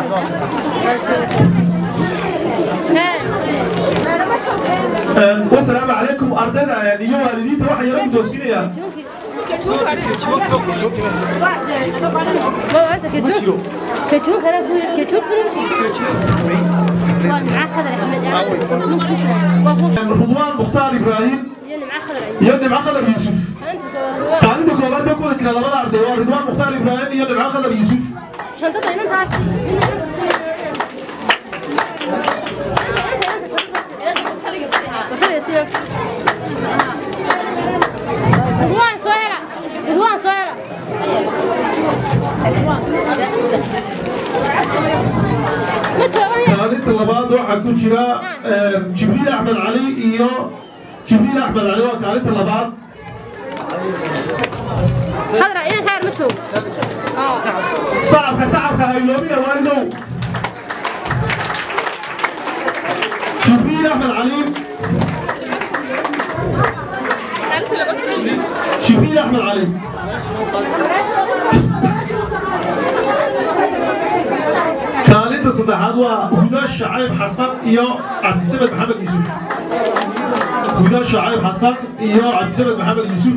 والسلام عليكم أرضنا يعني يوم والدين تروح يوم دوسينيا رضوان مختار إبراهيم يبني مع خضر يوسف عندك وبعد يكون كذا لما نعرض رضوان مختار إبراهيم يبني مع خضر يوسف رضوان صهيرة كانت اللباد waxaa ku jira Jibriil Axmed Cali iyo Jibriil Axmed Cali waa kaalinta labaad خضرة إيه خير متشوف صعبك هايلومينا والدو أحمد عليم شبيل أحمد عليم كالنتا صدحات وهدى شعيب حسن إيو عبد السمد محمد يوسف هدى شعيب حسن إيو عبد السمد محمد يوسف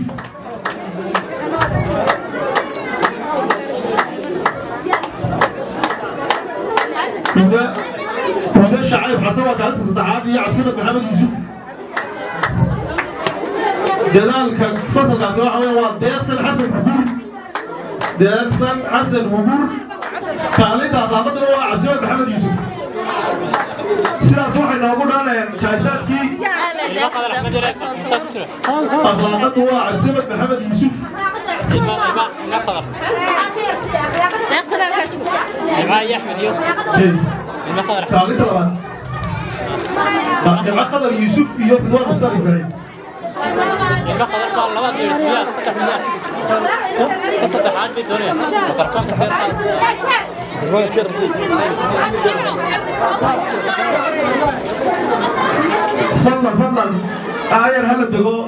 هدى شعيب حسن وكالنتا صدحات إيو عبد السمد محمد يوسف جلال فصل أسواح ويوان ديكسن حسن هبور ديكسن حسن هبور كالنتا أطلقت له عبد السمد محمد يوسف سلاس waxay noogu dhaanayaan jaasaadkii أطلقت له عبد السمد محمد يوسف ديكسن الكاتشو معايا أحمد يوم كالنتا لبعض خضر يوسف يوم بدور مختار إبراهيم تفضل آية هلا دقو